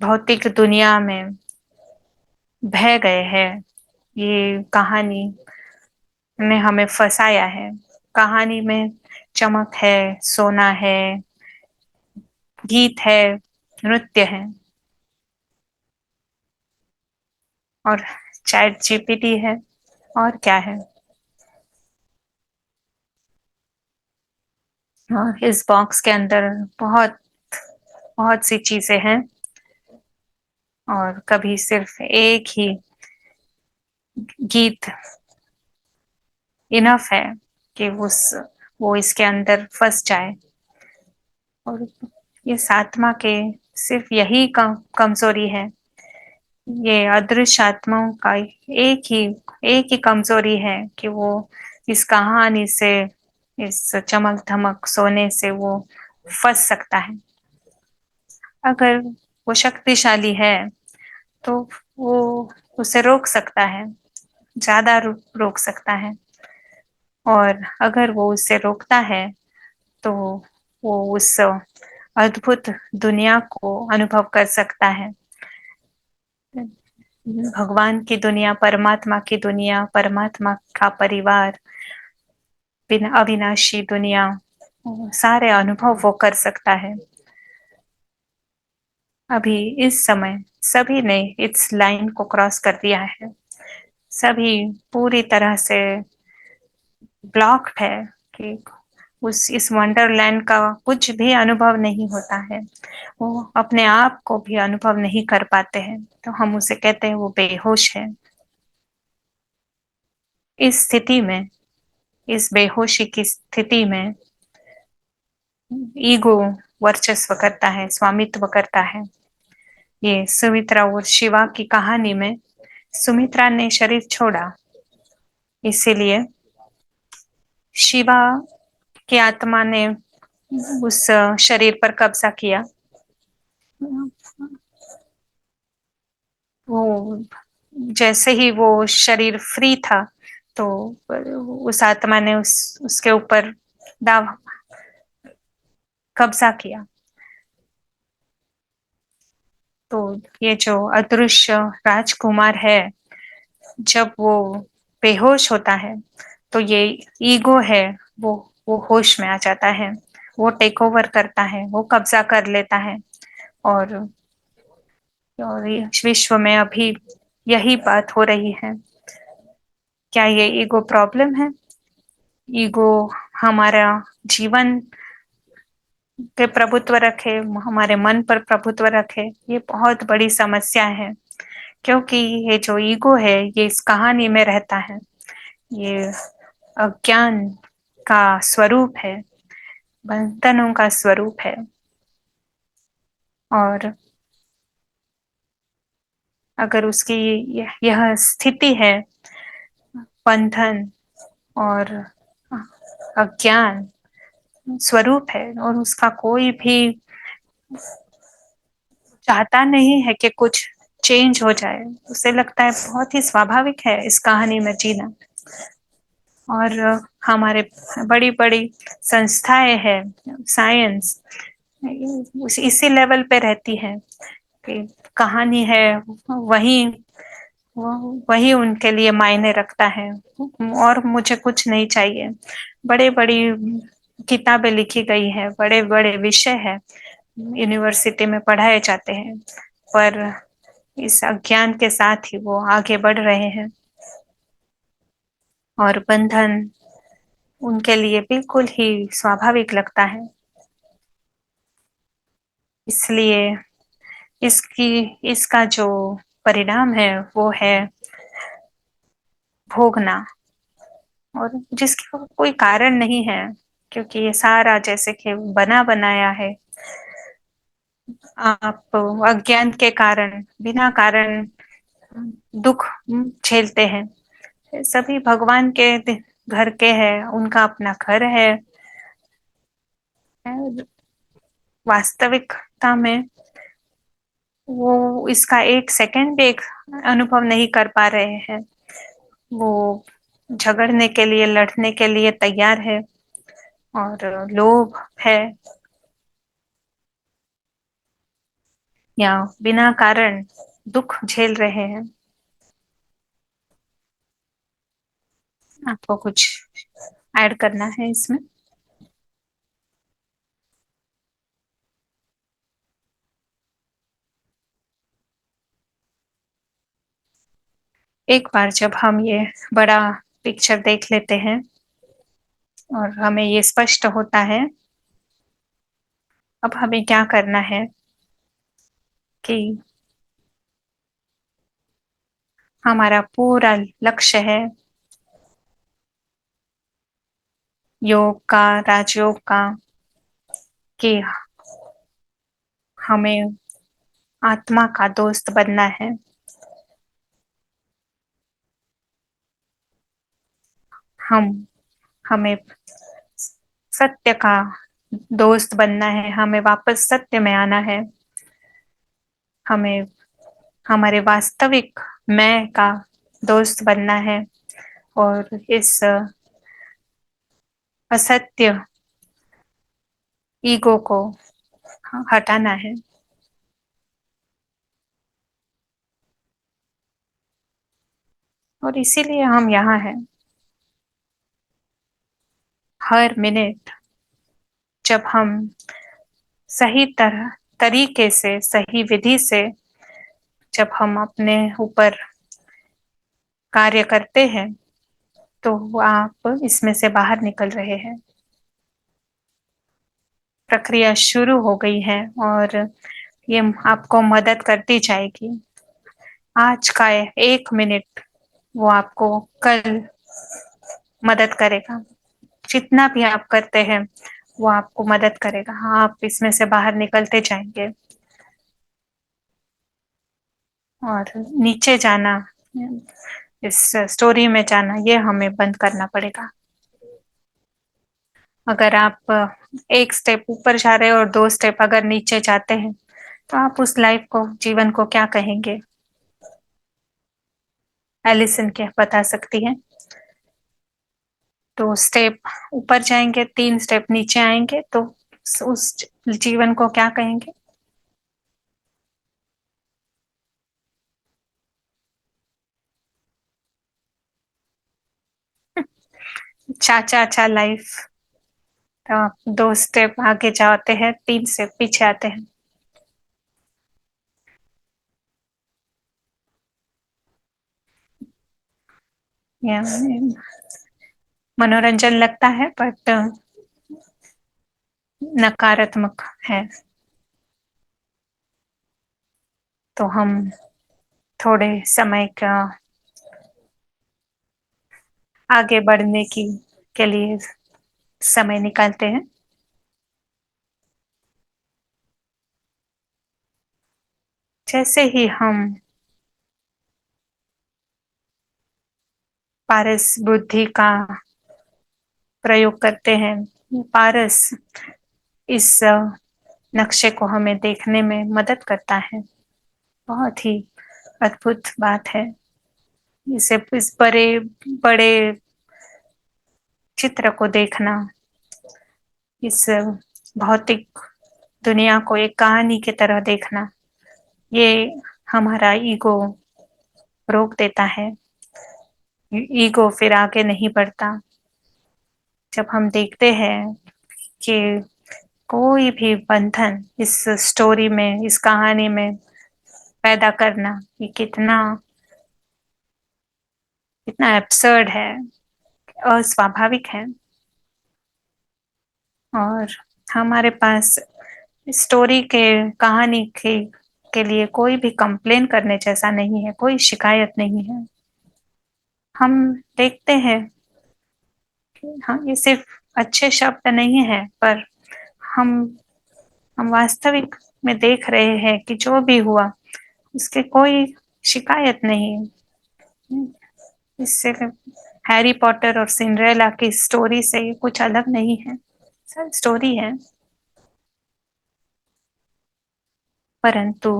भौतिक दुनिया में बह गए हैं। ये कहानी ने हमें फंसाया है। कहानी में चमक है, सोना है, गीत है, नृत्य है और चैट जीपीटी है। और क्या है? और इस बॉक्स के अंदर बहुत बहुत सी चीजें हैं और कभी सिर्फ एक ही गीत इनफ है कि वो इसके अंदर फंस जाए। और ये आत्मा के सिर्फ यही कमजोरी है। ये अदृश्य आत्माओं का एक ही कमजोरी है कि वो इस कहानी से, इस चमक धमक सोने से वो फंस सकता है। अगर वो शक्तिशाली है तो वो उसे रोक सकता है, ज्यादा रोक सकता है। और अगर वो उसे रोकता है तो वो उस अद्भुत दुनिया को अनुभव कर सकता है। भगवान की दुनिया, परमात्मा की दुनिया, परमात्मा का परिवार, अविनाशी दुनिया, सारे अनुभव वो कर सकता है। अभी इस समय सभी ने इस लाइन को क्रॉस कर दिया है। सभी पूरी तरह से ब्लॉक्ड है कि उस इस वंडरलैंड का कुछ भी अनुभव नहीं होता है। वो अपने आप को भी अनुभव नहीं कर पाते हैं, तो हम उसे कहते हैं वो बेहोश है। इस स्थिति में, इस बेहोशी की स्थिति में ईगो वर्चस्व करता है, स्वामित्व करता है। ये सुमित्रा और शिवा की कहानी में सुमित्रा ने शरीर छोड़ा, इसीलिए शिवा की आत्मा ने उस शरीर पर कब्जा किया। वो जैसे ही वो शरीर फ्री था तो उस आत्मा ने उसके ऊपर दाव कब्जा किया। तो ये जो अदृश्य राजकुमार है, जब वो बेहोश होता है तो ये ईगो है, वो होश में आ जाता है। वो टेक ओवर करता है, वो कब्जा कर लेता है। और विश्व में अभी यही बात हो रही है। क्या ये ईगो प्रॉब्लम है? ईगो हमारा जीवन पे प्रभुत्व रखे, हमारे मन पर प्रभुत्व रखे, ये बहुत बड़ी समस्या है। क्योंकि ये जो ईगो है ये इस कहानी में रहता है। ये अज्ञान का स्वरूप है, बंधनों का स्वरूप है। और अगर उसकी यह स्थिति है, बंधन और अज्ञान स्वरूप है, और उसका कोई भी चाहता नहीं है कि कुछ चेंज हो जाए। उसे लगता है बहुत ही स्वाभाविक है इस कहानी में जीना। और हमारे बड़ी बड़ी संस्थाएं हैं, साइंस इसी लेवल पे रहती है कि कहानी है वही वही उनके लिए मायने रखता है। और मुझे कुछ नहीं चाहिए। बड़े बड़ी किताबें लिखी गई है, बड़े बड़े विषय है, यूनिवर्सिटी में पढ़ाए जाते हैं, पर इस अज्ञान के साथ ही वो आगे बढ़ रहे हैं। और बंधन उनके लिए बिल्कुल ही स्वाभाविक लगता है। इसलिए इसकी इसका जो परिणाम है वो है भोगना, और जिसका कोई कारण नहीं है, क्योंकि ये सारा जैसे कि बना बनाया है। आप अज्ञान के कारण, बिना कारण दुख झेलते हैं। सभी भगवान के घर के हैं, उनका अपना घर है। वास्तविकता में वो इसका एक सेकंड भी एक अनुभव नहीं कर पा रहे हैं। वो झगड़ने के लिए, लड़ने के लिए तैयार है, और लोभ है, या बिना कारण दुख झेल रहे हैं। आपको कुछ ऐड करना है इसमें? एक बार जब हम ये बड़ा पिक्चर देख लेते हैं और हमें ये स्पष्ट होता है, अब हमें क्या करना है कि हमारा पूरा लक्ष्य है योग का, राजयोग का, कि हमें आत्मा का दोस्त बनना है। हम हमें सत्य का दोस्त बनना है, हमें वापस सत्य में आना है। हमें हमारे वास्तविक मैं का दोस्त बनना है, और इस असत्य ईगो को हटाना है। और इसीलिए हम यहाँ हैं। हर मिनट जब हम सही तरीके से, सही विधि से जब हम अपने ऊपर कार्य करते हैं, तो आप इसमें से बाहर निकल रहे हैं। प्रक्रिया शुरू हो गई है, और ये आपको मदद करती जाएगी। आज का 1 मिनट वो आपको कल मदद करेगा। जितना भी आप करते हैं वो आपको मदद करेगा। आप इसमें से बाहर निकलते जाएंगे, और नीचे जाना, इस स्टोरी में जाना, ये हमें बंद करना पड़ेगा। अगर आप एक स्टेप ऊपर जा रहे हो और 2 स्टेप अगर नीचे जाते हैं, तो आप उस लाइफ को, जीवन को क्या कहेंगे? एलिसन क्या बता सकती है? तो स्टेप ऊपर जाएंगे, 3 स्टेप नीचे आएंगे, तो उस जीवन को क्या कहेंगे? चाचा अच्छा लाइफ। तो आप 2 स्टेप आगे जाते हैं, 3 स्टेप पीछे आते हैं। या मनोरंजन लगता है, बट नकारात्मक है। तो हम थोड़े समय का आगे बढ़ने की के लिए समय निकालते हैं। जैसे ही हम पारस बुद्धि का प्रयोग करते हैं, पारस इस नक्शे को हमें देखने में मदद करता है। बहुत ही अद्भुत बात है। इसे, इस बड़े बड़े चित्र को देखना, इस भौतिक दुनिया को एक कहानी की तरह देखना, ये हमारा ईगो रोक देता है। ईगो फिर आगे नहीं बढ़ता। जब हम देखते हैं कि कोई भी बंधन इस स्टोरी में, इस कहानी में पैदा करना, ये कितना कितना एब्सर्ड है, अस्वाभाविक है। और हमारे पास स्टोरी के, कहानी के के लिए कोई भी कंप्लेन करने जैसा नहीं है, कोई शिकायत नहीं है। हम देखते हैं कि हाँ, ये सिर्फ अच्छे शब्द नहीं है, पर हम हम वास्तविक में देख रहे हैं कि जो भी हुआ, उसकी कोई शिकायत नहीं। इससे हैरी पॉटर और सिंड्रेला की स्टोरी से ये कुछ अलग नहीं है। सब स्टोरी है, परंतु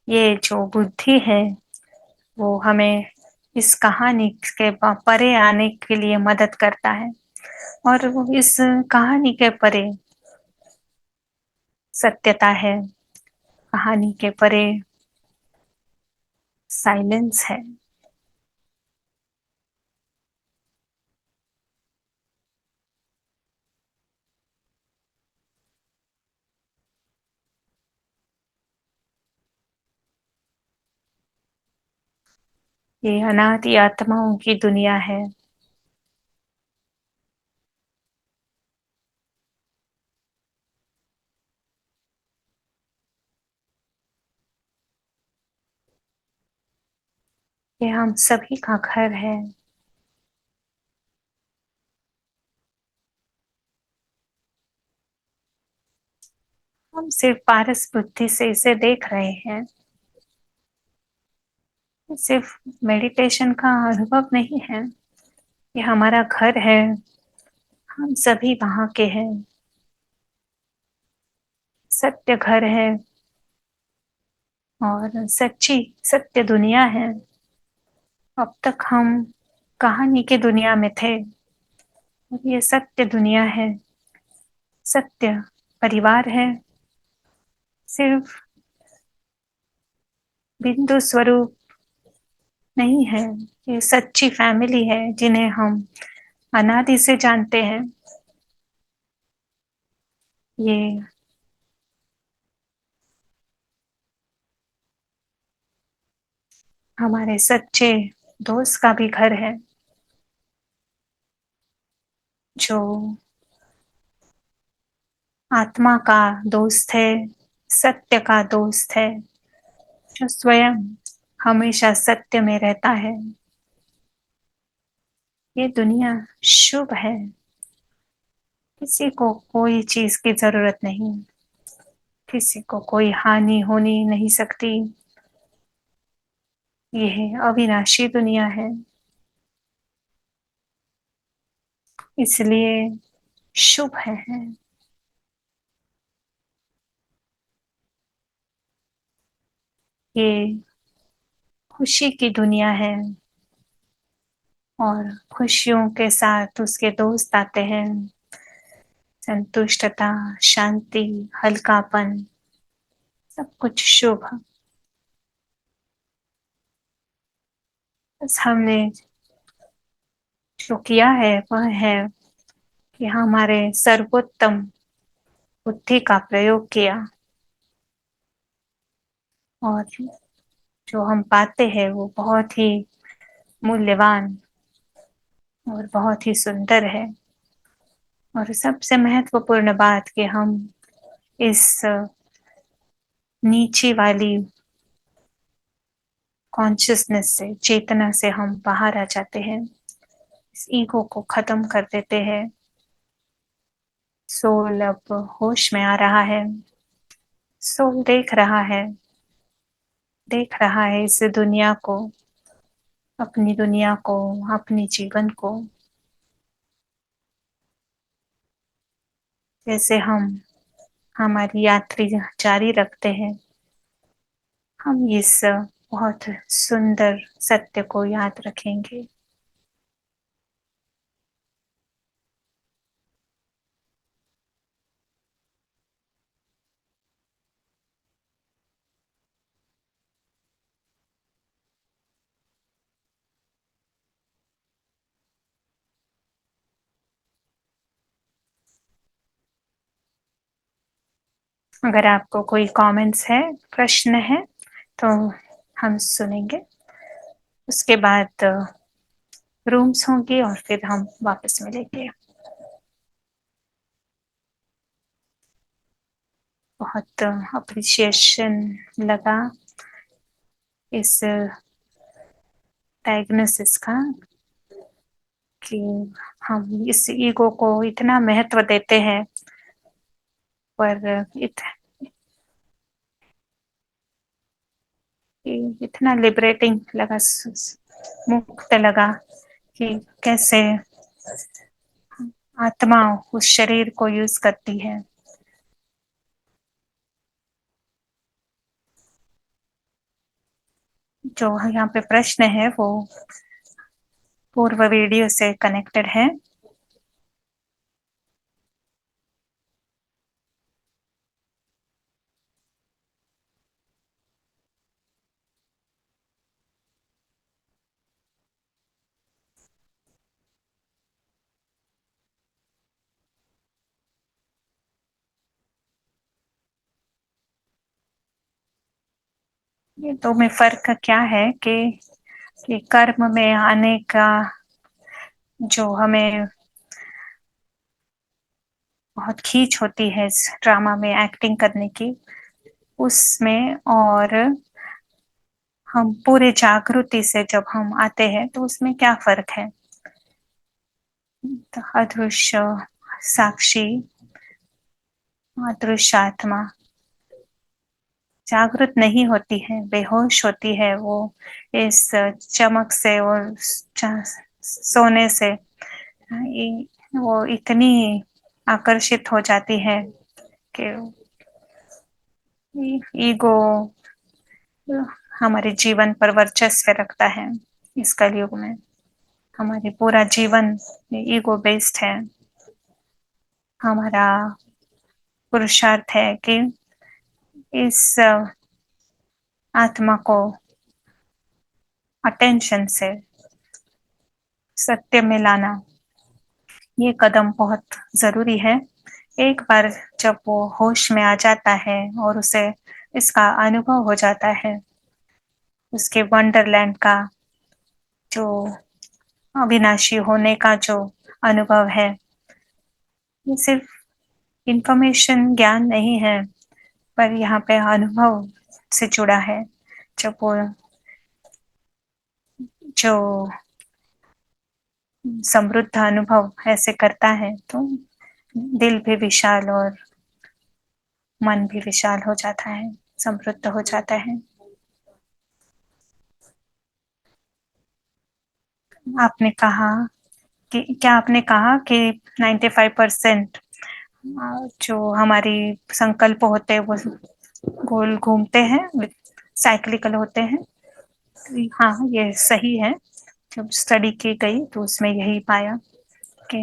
ये जो बुद्धि है, वो हमें इस कहानी के परे आने के लिए मदद करता है। और वो इस कहानी के परे सत्यता है, कहानी के परे साइलेंस है। ये अनादि आत्माओं की दुनिया है। ये हम सभी का घर है। हम सिर्फ पारस बुद्धि से इसे देख रहे हैं। सिर्फ मेडिटेशन का अनुभव नहीं है, ये हमारा घर है। हम सभी वहाँ के हैं। सत्य घर है और सच्ची सत्य दुनिया है। अब तक हम कहानी की दुनिया में थे, और ये सत्य दुनिया है। सत्य परिवार है, सिर्फ बिंदु स्वरूप नहीं है। ये सच्ची फैमिली है, जिन्हें हम अनादि से जानते हैं। ये हमारे सच्चे दोस्त का भी घर है, जो आत्मा का दोस्त है, सत्य का दोस्त है, जो स्वयं हमेशा सत्य में रहता है। ये दुनिया शुभ है। किसी को कोई चीज की जरूरत नहीं, किसी को कोई हानि होनी नहीं सकती। यह अविनाशी दुनिया है, इसलिए शुभ है। ये खुशी की दुनिया है, और खुशियों के साथ उसके दोस्त आते हैं। संतुष्टता, शांति, हल्कापन, सब कुछ शुभ। बस हमने जो किया है वह है कि हमारे सर्वोत्तम बुद्धि का प्रयोग किया, और जो हम पाते हैं वो बहुत ही मूल्यवान और बहुत ही सुंदर है। और सबसे महत्वपूर्ण बात कि हम इस नीची वाली कॉन्शियसनेस से, चेतना से हम बाहर आ जाते हैं। इस ईगो को खत्म कर देते हैं। सोल अब होश में आ रहा है। सोल देख रहा है इस दुनिया को, अपनी दुनिया को, अपने जीवन को। जैसे हम हमारी यात्रा जारी रखते हैं, हम इस बहुत सुंदर सत्य को याद रखेंगे। अगर आपको कोई कमेंट्स है, प्रश्न है, तो हम सुनेंगे। उसके बाद रूम्स होंगी और फिर हम वापस मिलेंगे। बहुत अप्रिसिएशन लगा इस डायग्नोसिस का, कि हम इस ईगो को इतना महत्व देते हैं, पर इतना लिबरेटिंग लगा, मुक्त लगा कि कैसे आत्मा उस शरीर को यूज करती है। जो यहाँ पे प्रश्न है वो पूर्व वीडियो से कनेक्टेड है। ये दो में फर्क क्या है कि कर्म में आने का जो हमें बहुत खींच होती है इस ड्रामा में एक्टिंग करने की, उसमें, और हम पूरे जागृति से जब हम आते हैं तो उसमें क्या फर्क है। तो अदृश्य साक्षी, अदृश्य आत्मा जागृत नहीं होती है, बेहोश होती है वो इस चमक से और सोने से। वो इतनी आकर्षित हो जाती है कि ईगो हमारे जीवन पर वर्चस्व रखता है। इस कलयुग में हमारे पूरा जीवन ईगो बेस्ड है। हमारा पुरुषार्थ है कि इस आत्मा को अटेंशन से सत्य में लाना, ये कदम बहुत जरूरी है। एक बार जब वो होश में आ जाता है और उसे इसका अनुभव हो जाता है, उसके वंडरलैंड का जो अविनाशी होने का जो अनुभव है, ये सिर्फ इंफॉर्मेशन ज्ञान नहीं है, पर यहाँ पे अनुभव से जुड़ा है। जब वो जो समृद्ध अनुभव ऐसे करता है तो दिल भी विशाल और मन भी विशाल हो जाता है, समृद्ध हो जाता है। आपने कहा कि क्या आपने कहा कि 95% जो हमारी संकल्प होते हैं वो गोल घूमते हैं, साइक्लिकल होते हैं। हाँ, ये सही है। जब स्टडी की गई तो उसमें यही पाया कि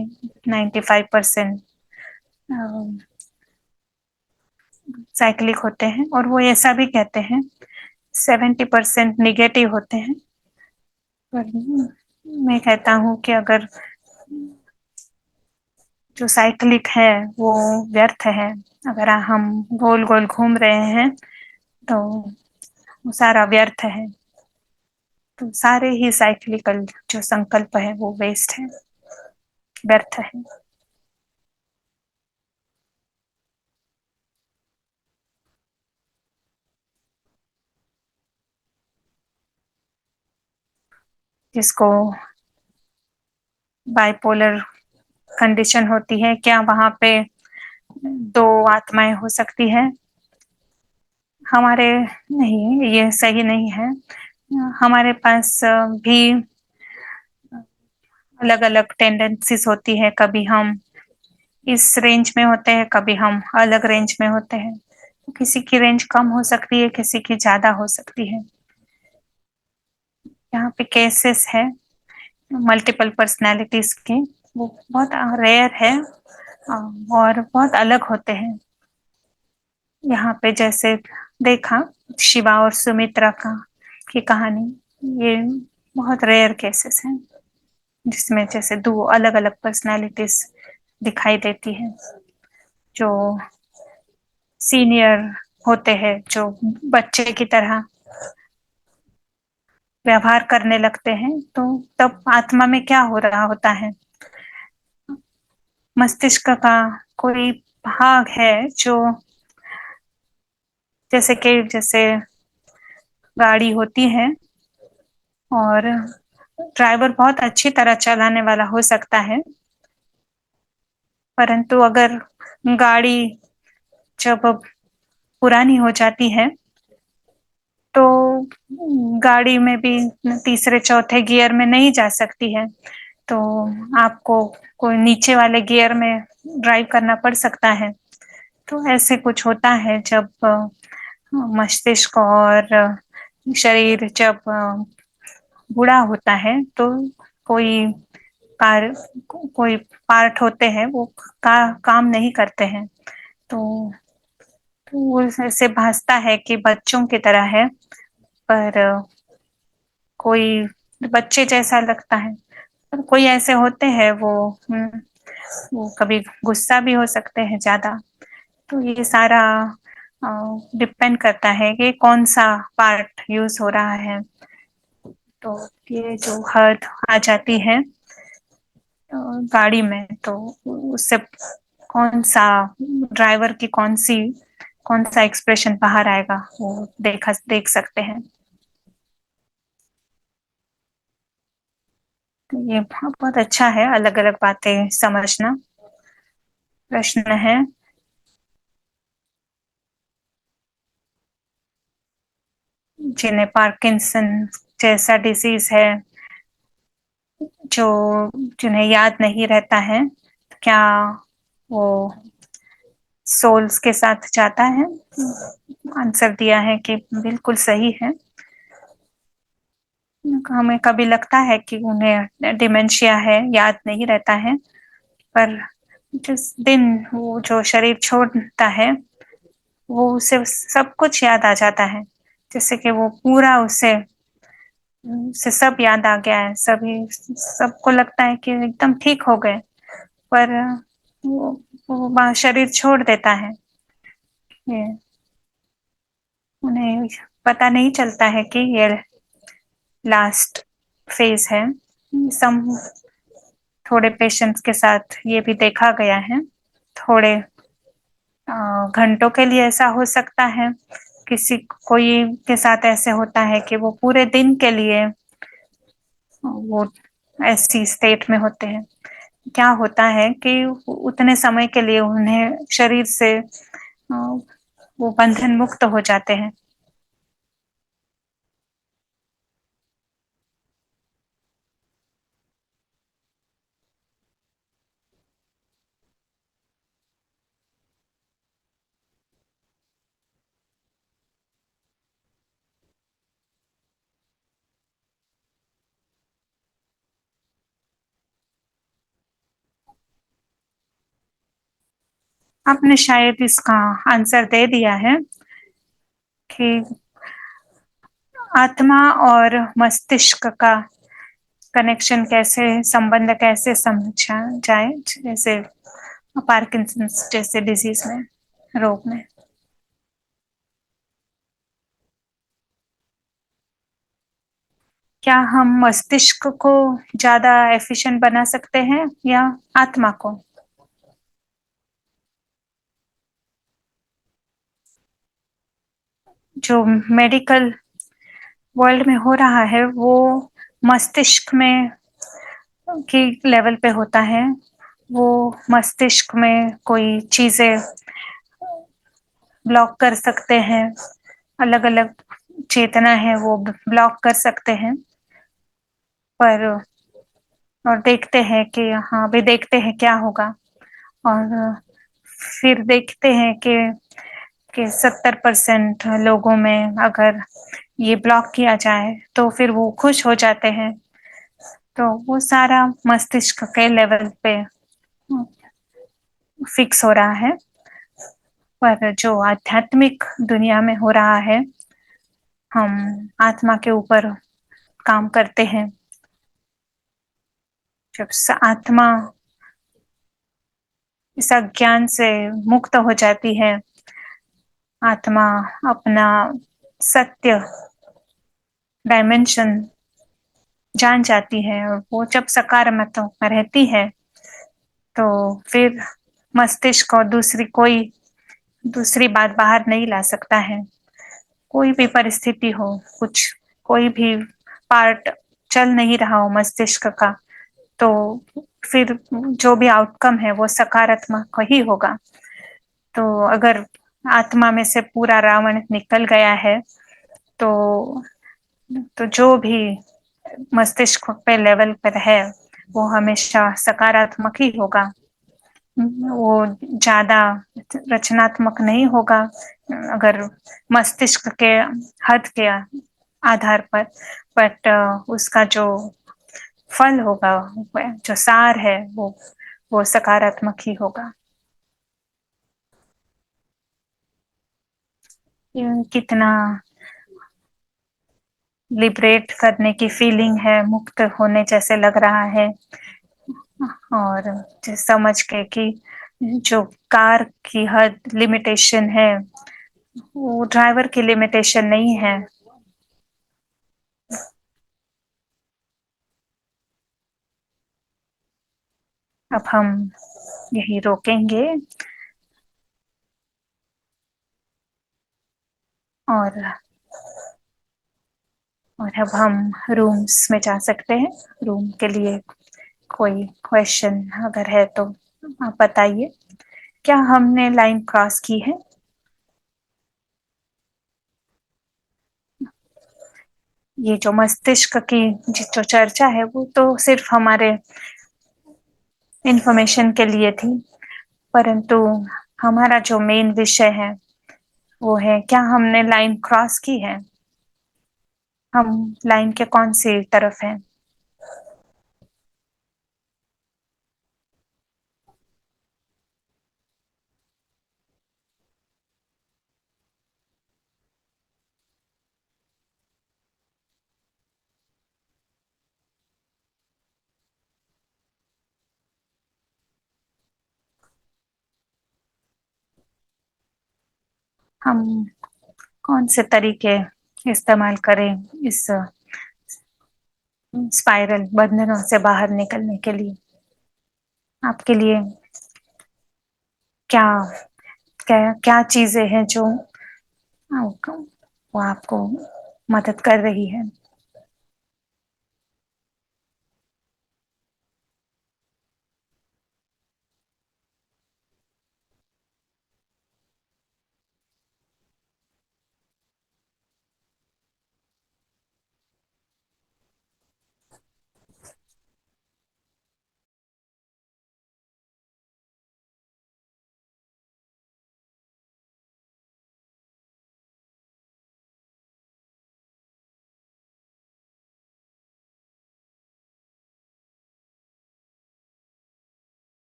95% साइक्लिक होते हैं, और वो ऐसा भी कहते हैं 70% निगेटिव होते हैं। पर मैं कहता हूँ कि अगर जो साइक्लिक है वो व्यर्थ है, अगर हम गोल गोल घूम रहे हैं तो वो सारा व्यर्थ है। तो सारे ही साइक्लिकल जो संकल्प है वो वेस्ट है, व्यर्थ है। जिसको बाइपोलर कंडीशन होती है, क्या वहां पे दो आत्माएं हो सकती है? हमारे नहीं, ये सही नहीं है। हमारे पास भी अलग अलग टेंडेंसीज होती है। कभी हम इस रेंज में होते हैं, कभी हम अलग रेंज में होते हैं। किसी की रेंज कम हो सकती है, किसी की ज्यादा हो सकती है। यहाँ पे केसेस है मल्टीपल पर्सनालिटीज के, वो बहुत रेयर है और बहुत अलग होते हैं। यहाँ पे जैसे देखा शिवा और सुमित्रा का की कहानी, ये बहुत रेयर केसेस हैं जिसमें जैसे दो अलग अलग पर्सनालिटीज दिखाई देती है, जो सीनियर होते हैं, जो बच्चे की तरह व्यवहार करने लगते हैं। तो तब आत्मा में क्या हो रहा होता है, मस्तिष्क का कोई भाग है जो जैसे गाड़ी होती है और ड्राइवर बहुत अच्छी तरह चलाने वाला हो सकता है, परंतु अगर गाड़ी जब पुरानी हो जाती है तो गाड़ी में भी तीसरे चौथे गियर में नहीं जा सकती है, तो आपको कोई नीचे वाले गियर में ड्राइव करना पड़ सकता है। तो ऐसे कुछ होता है जब मस्तिष्क और शरीर जब बूढ़ा होता है तो कोई कार कोई पार्ट होते हैं वो काम नहीं करते हैं। तो वो ऐसे भासता है कि बच्चों की तरह है, पर कोई बच्चे जैसा लगता है। पर कोई ऐसे होते हैं वो कभी गुस्सा भी हो सकते हैं ज्यादा। तो ये सारा डिपेंड करता है कि कौन सा पार्ट यूज हो रहा है। तो ये जो हद आ जाती है गाड़ी में, तो उससे कौन सा ड्राइवर की कौन सा एक्सप्रेशन बाहर आएगा वो देख सकते हैं। तो ये बहुत अच्छा है अलग अलग बातें समझना। प्रश्न है, जिन्हें पार्किंसन जैसा डिजीज है, जो जिन्हें याद नहीं रहता है, क्या वो सोल्स के साथ जाता है? आंसर दिया है कि बिल्कुल सही है। हमें कभी लगता है कि उन्हें डिमेंशिया है, याद नहीं रहता है, पर जिस दिन वो जो शरीर छोड़ता है वो उसे सब कुछ याद आ जाता है। जैसे कि वो पूरा उसे सब याद आ गया है, सभी सबको लगता है कि एकदम ठीक हो गए, पर वो, वो शरीर छोड़ देता है। ये उन्हें पता नहीं चलता है कि ये लास्ट फेज है। सम थोड़े पेशेंट्स के साथ ये भी देखा गया है। थोड़े घंटों के लिए ऐसा हो सकता है, किसी कोई के साथ ऐसे होता है कि वो पूरे दिन के लिए वो ऐसी स्टेट में होते हैं। क्या होता है कि उतने समय के लिए उन्हें शरीर से वो बंधन मुक्त हो जाते हैं। आपने शायद इसका आंसर दे दिया है कि आत्मा और मस्तिष्क का कनेक्शन कैसे, संबंध कैसे समझा जाए, जैसे पार्किंसंस जैसे डिजीज में, रोग में। क्या हम मस्तिष्क को ज्यादा एफिशिएंट बना सकते हैं या आत्मा को? जो मेडिकल वर्ल्ड में हो रहा है वो मस्तिष्क में की लेवल पे होता है। वो मस्तिष्क में कोई चीजें ब्लॉक कर सकते हैं, अलग अलग चेतना है वो ब्लॉक कर सकते हैं। पर और देखते हैं कि हाँ भी देखते हैं क्या होगा, और फिर देखते हैं कि 70% लोगों में अगर ये ब्लॉक किया जाए तो फिर वो खुश हो जाते हैं। तो वो सारा मस्तिष्क के लेवल पे फिक्स हो रहा है। पर जो आध्यात्मिक दुनिया में हो रहा है, हम आत्मा के ऊपर काम करते हैं। जब आत्मा इस अज्ञान से मुक्त हो जाती है, आत्मा अपना सत्य डायमेंशन जान जाती है, और वो जब सकारात्मक में रहती है तो फिर मस्तिष्क और दूसरी बात बाहर नहीं ला सकता है। कोई भी परिस्थिति हो, कुछ कोई भी पार्ट चल नहीं रहा हो मस्तिष्क का, तो फिर जो भी आउटकम है वो सकारात्मक ही होगा। तो अगर आत्मा में से पूरा रावण निकल गया है, तो जो भी मस्तिष्क पे लेवल पर है वो हमेशा सकारात्मक ही होगा। वो ज्यादा रचनात्मक नहीं होगा अगर मस्तिष्क के हद के आधार पर, बट उसका जो फल होगा, जो सार है, वो सकारात्मक ही होगा। कितना लिबरेट करने की फीलिंग है, मुक्त होने जैसे लग रहा है। और समझ के कि जो कार की हद लिमिटेशन है वो ड्राइवर की लिमिटेशन नहीं है। अब हम यही रोकेंगे और अब हम रूम्स में जा सकते हैं। रूम के लिए कोई क्वेश्चन अगर है तो आप बताइए। क्या हमने लाइन क्रॉस की है? ये जो मस्तिष्क की जो चर्चा है वो तो सिर्फ हमारे इंफॉर्मेशन के लिए थी, परंतु हमारा जो मेन विषय है वो है, क्या हमने लाइन क्रॉस की है? हम लाइन के कौन सी तरफ हैं? हम कौन से तरीके इस्तेमाल करें इस स्पाइरल बंधनों से बाहर निकलने के लिए? आपके लिए क्या क्या क्या चीजें हैं जो वो आपको मदद कर रही है?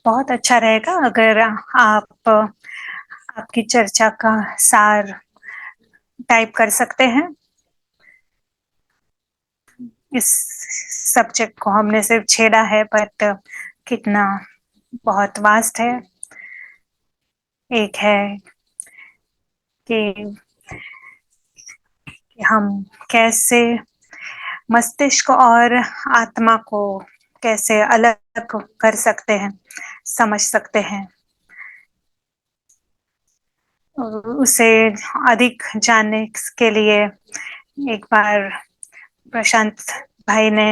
बहुत अच्छा रहेगा अगर आप आपकी चर्चा का सार टाइप कर सकते हैं। इस सब्जेक्ट को हमने सिर्फ छेड़ा है, बट कितना बहुत वास्ट है। एक है कि हम कैसे मस्तिष्क और आत्मा को कैसे अलग कर सकते हैं, समझ सकते हैं। उसे अधिक जानने के लिए एक बार प्रशांत भाई ने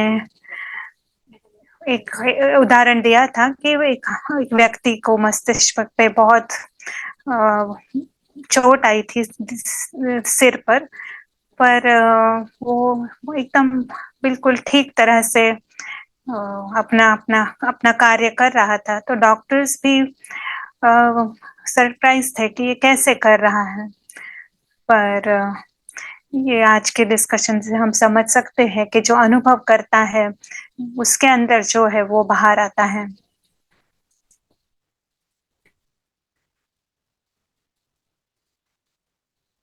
एक उदाहरण दिया था कि एक व्यक्ति को मस्तिष्क पे बहुत चोट आई थी सिर पर वो एकदम बिल्कुल ठीक तरह से अपना अपना अपना कार्य कर रहा था। तो डॉक्टर्स भी सरप्राइज थे कि ये कैसे कर रहा है। पर ये आज के डिस्कशन से हम समझ सकते हैं कि जो अनुभव करता है उसके अंदर जो है वो बाहर आता है।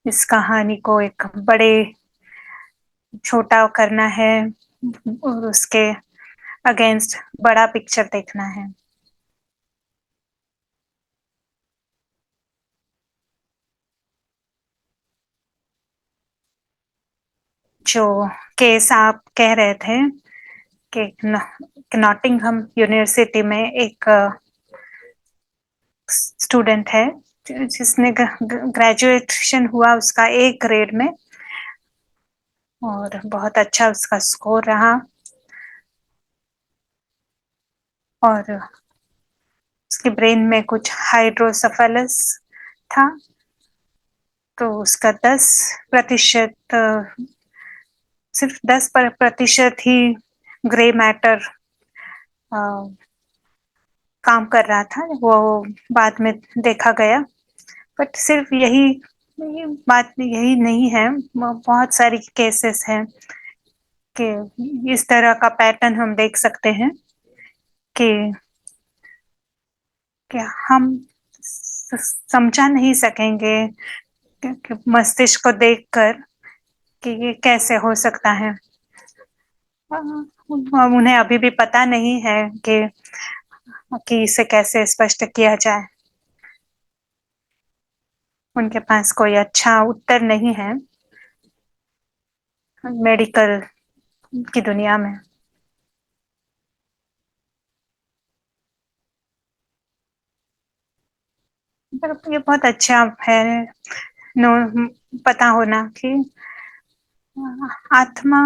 इस कहानी को एक बड़े छोटा करना है और उसके अगेंस्ट बड़ा पिक्चर देखना है। जो केस आप कह रहे थे कि नॉटिंघम यूनिवर्सिटी में एक स्टूडेंट है जिसने ग्रेजुएशन हुआ उसका एक ग्रेड में और बहुत अच्छा उसका स्कोर रहा और उसके ब्रेन में कुछ हाइड्रोसेफेलस था। तो उसका 10% सिर्फ 10% ही ग्रे मैटर काम कर रहा था, वो बाद में देखा गया। बट सिर्फ यही बात यही नहीं है, बहुत सारी केसेस हैं कि इस तरह का पैटर्न हम देख सकते हैं कि कि हम समझा नहीं सकेंगे कि मस्तिष्क को देखकर कि ये कैसे हो सकता है। उन्हें अभी भी पता नहीं है कि इसे कैसे स्पष्ट किया जाए। उनके पास कोई अच्छा उत्तर नहीं है मेडिकल की दुनिया में। पर ये बहुत अच्छा है नो पता होना कि आत्मा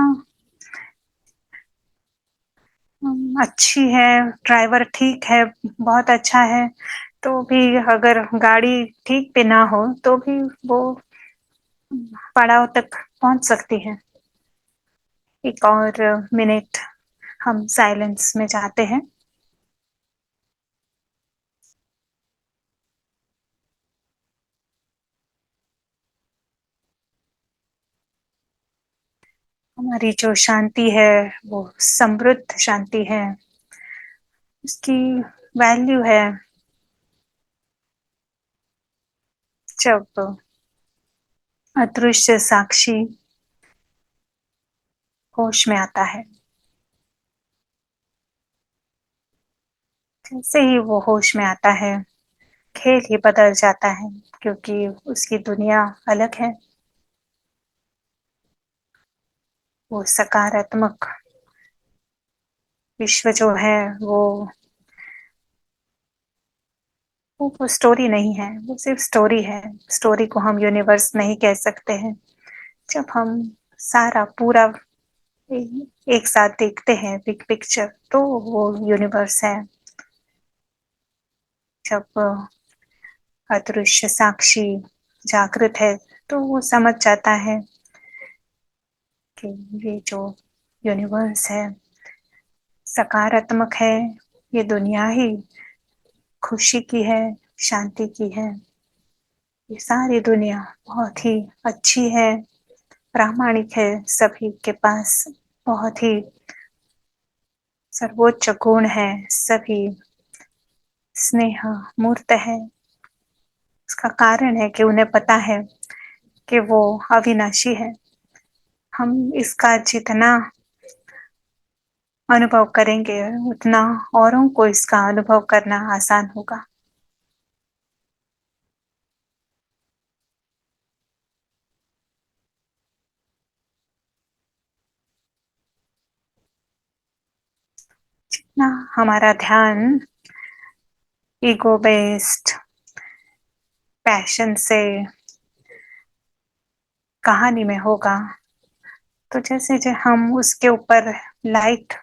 अच्छी है, ड्राइवर ठीक है, बहुत अच्छा है, तो भी अगर गाड़ी ठीक पे ना हो तो भी वो पड़ाव तक पहुंच सकती है। एक और मिनट हम साइलेंस में जाते हैं। हमारी जो शांति है वो समृद्ध शांति है, उसकी वैल्यू है जब अदृश्य साक्षी होश में आता है। जैसे ही वो होश में आता है खेल ही बदल जाता है, क्योंकि उसकी दुनिया अलग है। वो सकारात्मक विश्व जो है वो स्टोरी नहीं है, वो सिर्फ स्टोरी है। स्टोरी को हम यूनिवर्स नहीं कह सकते हैं। जब हम सारा पूरा एक साथ देखते हैं बिग पिक्चर, तो वो यूनिवर्स है। जब अदृश्य साक्षी जागृत है तो वो समझ जाता है कि ये जो यूनिवर्स है सकारात्मक है, ये दुनिया ही खुशी की है, शांति की है। ये सारी दुनिया बहुत ही अच्छी है, प्रामाणिक है, सभी के पास बहुत ही सर्वोच्च गुण है, सभी स्नेह मूर्त है। उसका कारण है कि उन्हें पता है कि वो अविनाशी है। हम इसका जितना अनुभव करेंगे, उतना औरों को इसका अनुभव करना आसान होगा। ना हमारा ध्यान ईगो बेस्ड पैशन से कहानी में होगा, तो जैसे जो हम उसके ऊपर लाइट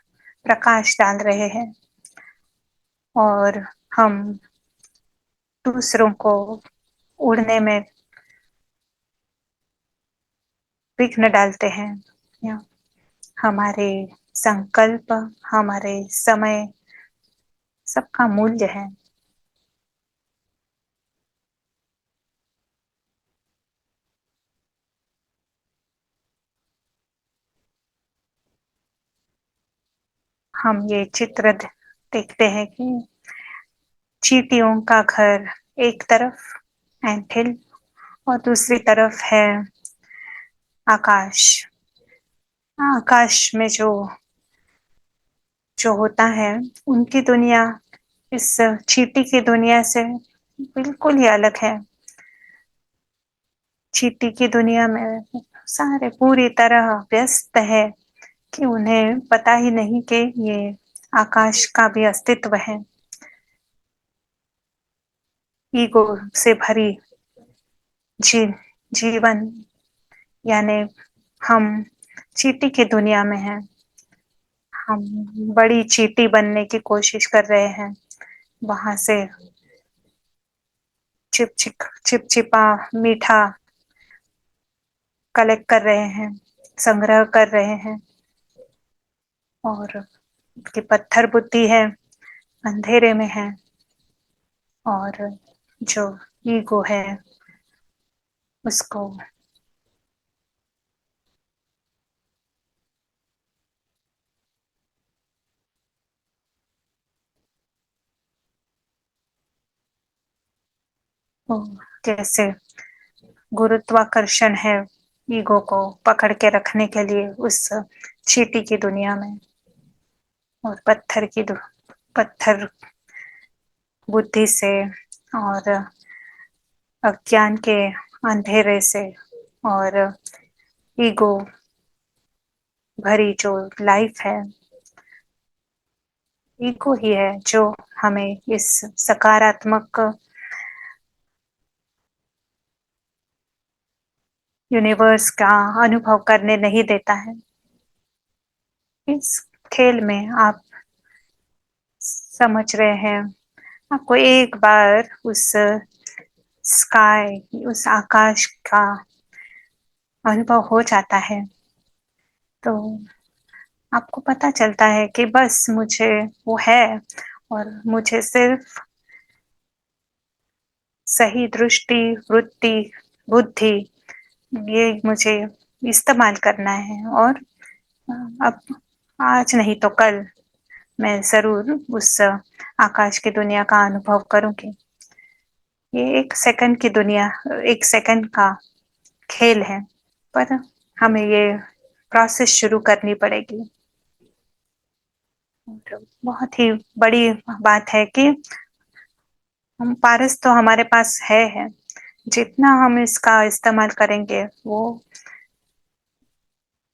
प्रकाश डाल रहे हैं और हम दूसरों को उड़ने में विघ्न डालते हैं, या हमारे संकल्प, हमारे समय, सबका मूल्य है। हम ये चित्र देखते हैं कि चींटियों का घर एक तरफ, एंटिल, और दूसरी तरफ है आकाश। आकाश में जो जो होता है, उनकी दुनिया इस चींटी की दुनिया से बिल्कुल ही अलग है। चींटी की दुनिया में सारे पूरी तरह व्यस्त है कि उन्हें पता ही नहीं कि ये आकाश का भी अस्तित्व है। ईगो से भरी जी जीवन, यानी हम चींटी की दुनिया में हैं। हम बड़ी चींटी बनने की कोशिश कर रहे हैं, वहां से चिपचिपा मीठा कलेक्ट कर रहे हैं, संग्रह कर रहे हैं, और की पत्थर बुद्धि है, अंधेरे में है, और जो ईगो है उसको वो जैसे गुरुत्वाकर्षण है ईगो को पकड़ के रखने के लिए उस चींटी की दुनिया में, और पत्थर बुद्धि से और अज्ञान के अंधेरे से और ईगो भरी जो लाइफ है, ईगो ही है जो हमें इस सकारात्मक यूनिवर्स का अनुभव करने नहीं देता है। इस खेल में आप समझ रहे हैं, आपको एक बार उस स्काई, उस आकाश का अनुभव हो जाता है, तो आपको पता चलता है कि बस मुझे वो है, और मुझे सिर्फ सही दृष्टि, वृत्ति, बुद्धि, ये मुझे इस्तेमाल करना है, और अब आज नहीं तो कल मैं जरूर उस आकाश की दुनिया का अनुभव करूंगी। ये एक सेकंड की दुनिया, एक सेकंड का खेल है, पर हमें ये प्रोसेस शुरू करनी पड़ेगी। बहुत ही बड़ी बात है कि हम पारस तो हमारे पास है, जितना हम इसका इस्तेमाल करेंगे वो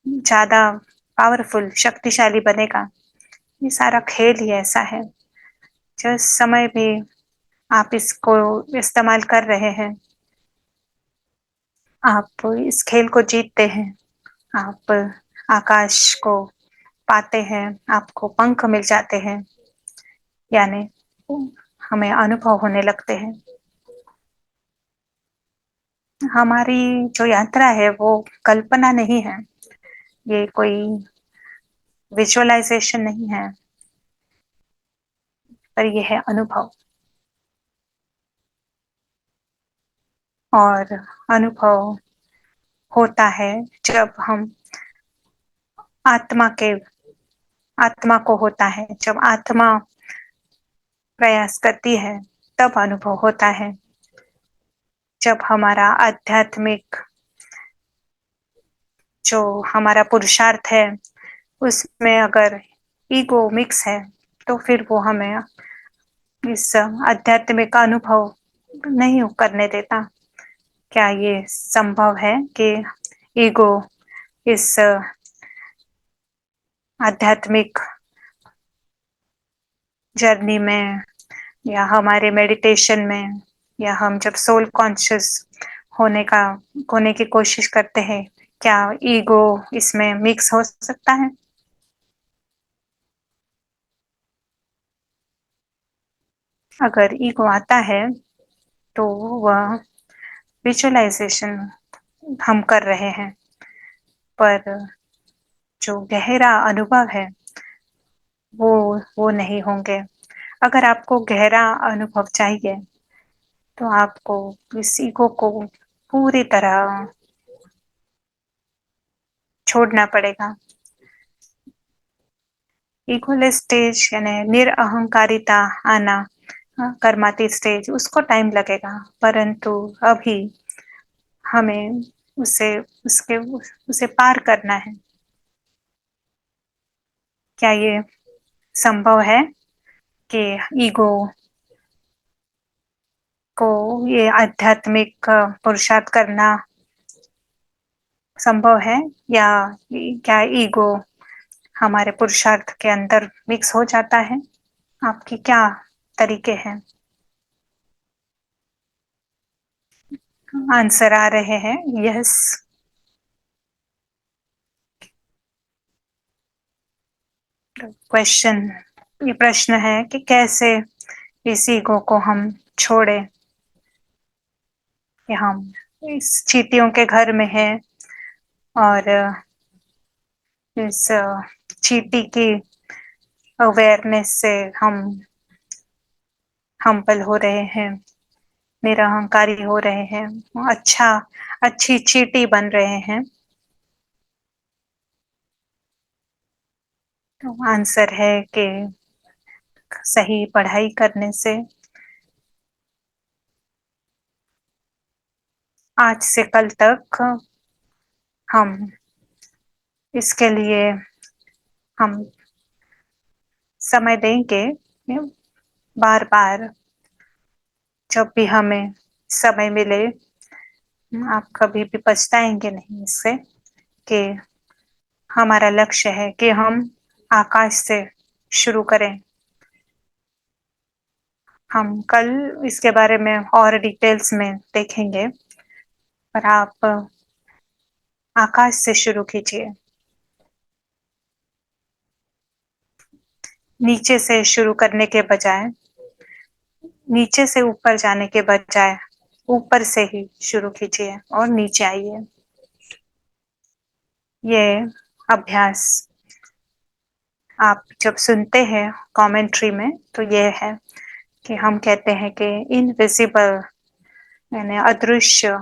ज्यादा पावरफुल, शक्तिशाली बनेगा। ये सारा खेल ही ऐसा है। जिस समय भी आप इसको इस्तेमाल कर रहे हैं, आप इस खेल को जीतते हैं, आप आकाश को पाते हैं, आपको पंख मिल जाते हैं, यानी हमें अनुभव होने लगते हैं। हमारी जो यात्रा है वो कल्पना नहीं है, ये कोई विजुअलाइजेशन नहीं है, पर यह है अनुभव। और अनुभव होता है जब हम आत्मा के आत्मा को होता है, जब आत्मा प्रयास करती है तब अनुभव होता है। जब हमारा आध्यात्मिक जो हमारा पुरुषार्थ है उसमें अगर ईगो मिक्स है, तो फिर वो हमें इस आध्यात्मिक अनुभव नहीं करने देता। क्या ये संभव है कि ईगो इस आध्यात्मिक जर्नी में या हमारे मेडिटेशन में या हम जब सोल कॉन्शियस होने का होने की कोशिश करते हैं, क्या ईगो इसमें मिक्स हो सकता है? अगर ईगो आता है तो वह विजुअलाइजेशन हम कर रहे हैं, पर जो गहरा अनुभव है वो वो नहीं होंगे। अगर आपको गहरा अनुभव चाहिए तो आपको इस ईगो को पूरी तरह छोड़ना पड़ेगा। ईगोलेस स्टेज यानी निरअहंकारिता आना, कर्माती स्टेज, उसको टाइम लगेगा, परंतु अभी हमें उसे उसके उसे पार करना है। क्या ये संभव है कि ईगो को ये आध्यात्मिक पुरुषार्थ करना संभव है, या क्या ईगो हमारे पुरुषार्थ के अंदर मिक्स हो जाता है? आपके क्या तरीके हैं? आंसर आ रहे हैं यस। क्वेश्चन, ये प्रश्न है कि कैसे इस ईगो को हम छोड़े, कि हम इस चींटियों के घर में हैं और इस चींटी की अवेयरनेस से हम हम्बल हो रहे हैं, निरहंकारी हो रहे हैं, अच्छी चींटी बन रहे हैं। तो आंसर है कि सही पढ़ाई करने से, आज से कल तक हम इसके लिए हम समय देंगे, बार बार जब भी हमें समय मिले। आप कभी भी पछताएंगे नहीं इससे, कि हमारा लक्ष्य है कि हम आकाश से शुरू करें। हम कल इसके बारे में और डिटेल्स में देखेंगे, पर आप आकाश से शुरू कीजिए। नीचे से शुरू करने के बजाय, नीचे से ऊपर जाने के बजाय ऊपर से ही शुरू कीजिए और नीचे आइए। ये अभ्यास आप जब सुनते हैं कमेंट्री में, तो ये है कि हम कहते हैं कि इनविजिबल यानी अदृश्य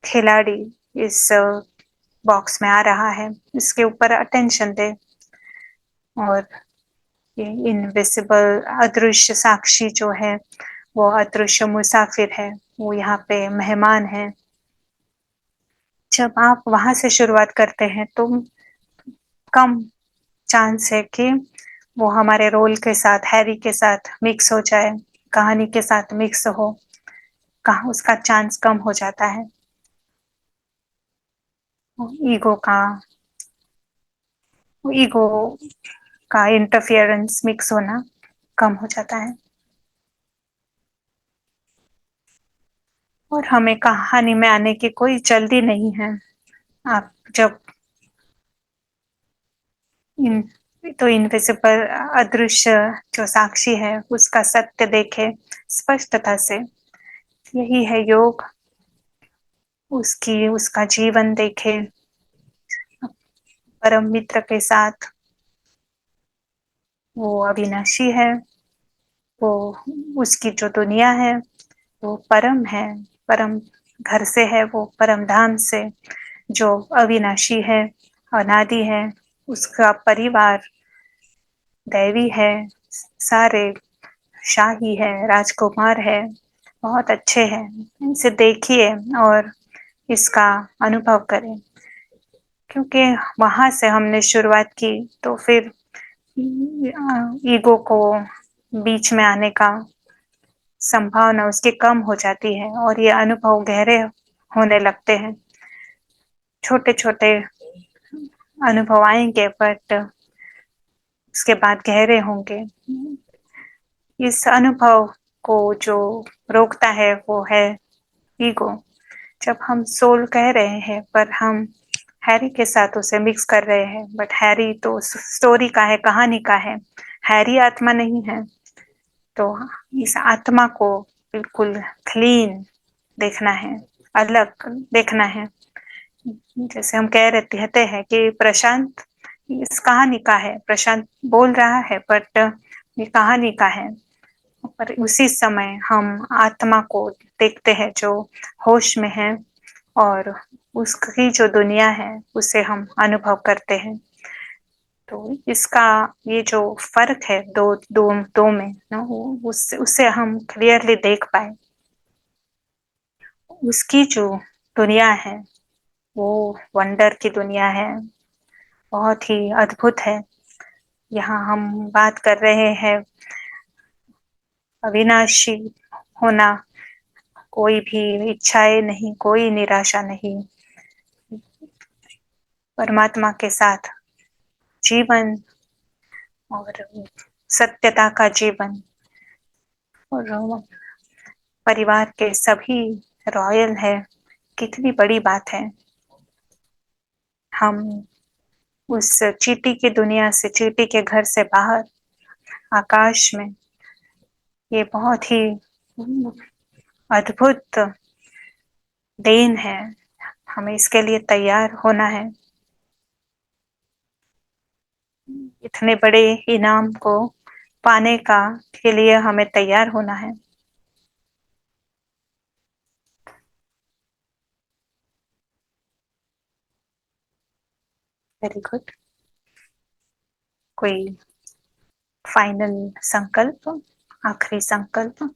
खिलाड़ी इस बॉक्स में आ रहा है, इसके ऊपर अटेंशन दे। और ये इनविजिबल अदृश्य साक्षी जो है, वो अदृश्य मुसाफिर है, वो यहाँ पे मेहमान है। जब आप वहां से शुरुआत करते हैं तो कम चांस है कि वो हमारे रोल के साथ, हैरी के साथ मिक्स हो जाए, कहानी के साथ मिक्स हो, कहा उसका चांस कम हो जाता है। ईगो का ईगो का इंटरफियरेंस, मिक्स होना कम हो जाता है। और हमें कहानी में आने की कोई जल्दी नहीं है। आप जब इन तो इनविजिबल अदृश्य जो साक्षी है उसका सत्य देखे स्पष्टता से, यही है योग। उसका जीवन देखे परम मित्र के साथ, वो अविनाशी है, वो उसकी जो दुनिया है वो परम है, परम घर से है, वो परम धाम से जो अविनाशी है, अनादि है। उसका परिवार दैवी है, सारे शाही है, राजकुमार है, बहुत अच्छे हैं। इसे देखिए और इसका अनुभव करें, क्योंकि वहां से हमने शुरुआत की, तो फिर ईगो को बीच में आने का संभावना उसकी कम हो जाती है और ये अनुभव गहरे होने लगते हैं। छोटे-छोटे अनुभव आएँगे बट उसके बाद गहरे होंगे। इस अनुभव को जो रोकता है वो है ईगो। जब हम सोल कह रहे हैं पर हम हैरी के साथ उसे मिक्स कर रहे हैं, बट हैरी तो स्टोरी का है, कहानी का है। हैरी आत्मा नहीं है। तो इस आत्मा को बिल्कुल क्लीन देखना है, अलग देखना है। जैसे हम कहते हैं कि प्रशांत इस कहानी का है, प्रशांत बोल रहा है बट ये कहानी का है। पर उसी समय हम आत्मा को देखते हैं जो होश में है और उसकी जो दुनिया है उसे हम अनुभव करते हैं। तो इसका ये जो फ़र्क है दो में ना, उससे उससे हम क्लियरली देख पाए। उसकी जो दुनिया है वो वंडर की दुनिया है, बहुत ही अद्भुत है। यहाँ हम बात कर रहे हैं अविनाशी होना, कोई भी इच्छाएँ नहीं, कोई निराशा नहीं। परमात्मा के साथ जीवन और सत्यता का जीवन और परिवार के सभी रॉयल है, कितनी बड़ी बात है। हम उस चींटी की दुनिया से, चींटी के घर से बाहर आकाश में, ये बहुत ही अद्भुत देन है। हमें इसके लिए तैयार होना है। इतने बड़े इनाम को पाने का के लिए हमें तैयार होना है। Very good. कोई फाइनल संकल्प, आखिरी संकल्प?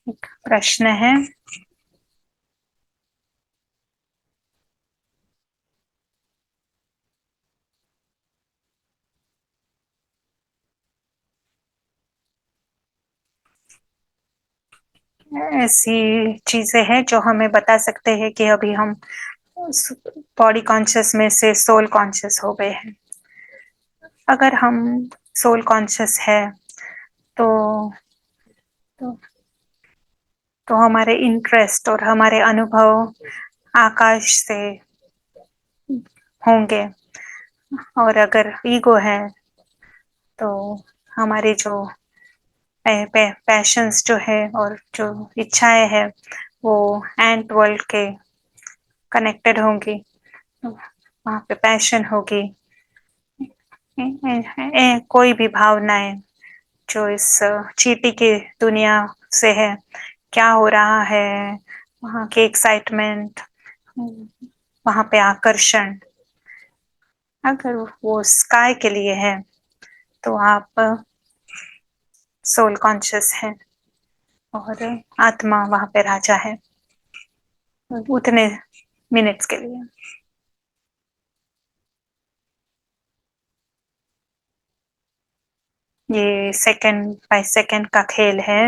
एक प्रश्न है, ऐसी चीजें हैं जो हमें बता सकते हैं कि अभी हम बॉडी कॉन्शियस में से सोल कॉन्शियस हो गए हैं। अगर हम सोल कॉन्शियस है तो तो, तो हमारे इंटरेस्ट और हमारे अनुभव आकाश से होंगे, और अगर ईगो है तो हमारी जो पैशंस जो है और जो इच्छाएं है वो एंट वर्ल्ड के कनेक्टेड होंगी, वहाँ पे पैशन होगी। कोई भी भावनाएं जो इस चींटी की दुनिया से है, क्या हो रहा है, वहाँ की एक्साइटमेंट, वहाँ पे आकर्षण, अगर वो स्काई के लिए है तो आप सोल कॉन्शियस है और आत्मा वहाँ पे राजा है उतने मिनट्स के लिए। ये सेकंड बाय सेकंड का खेल है।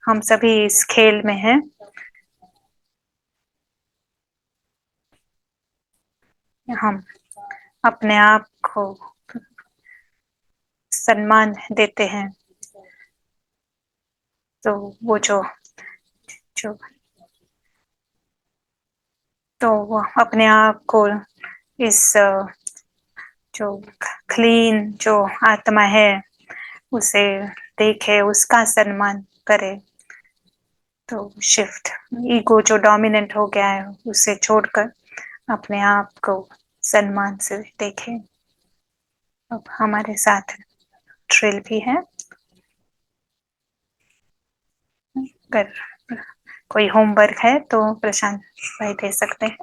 हम सभी इस खेल में हैं। हम अपने आप को सम्मान देते हैं, तो वो जो जो तो वो अपने आप को इस जो क्लीन जो आत्मा है उसे देखे, उसका सम्मान करे। तो शिफ्ट, ईगो जो डोमिनेंट हो गया है उसे छोड़कर अपने आप को सम्मान से देखे। अब हमारे साथ ट्रिल भी है, अगर कोई होमवर्क है तो प्रशांत भाई दे सकते हैं।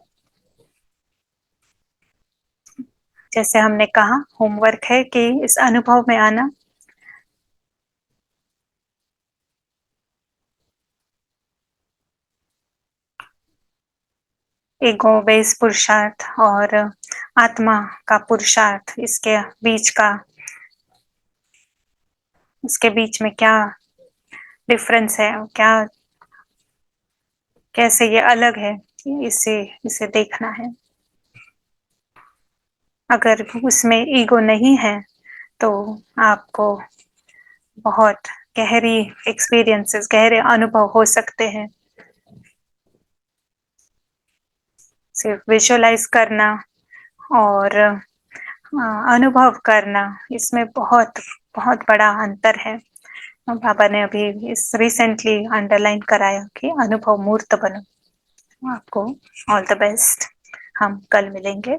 जैसे हमने कहा होमवर्क है कि इस अनुभव में आना, ईगो बेस पुरुषार्थ और आत्मा का पुरुषार्थ, इसके बीच में क्या डिफरेंस है, क्या कैसे ये अलग है, इसे इसे देखना है। अगर उसमें ईगो नहीं है तो आपको बहुत गहरी एक्सपीरियंसेस, गहरे अनुभव हो सकते हैं। सिर्फ विजुअलाइज करना और अनुभव करना, इसमें बहुत बहुत बड़ा अंतर है। बाबा ने अभी इस रिसेंटली अंडरलाइन कराया कि अनुभव मूर्त बनो। आपको ऑल द बेस्ट, हम कल मिलेंगे।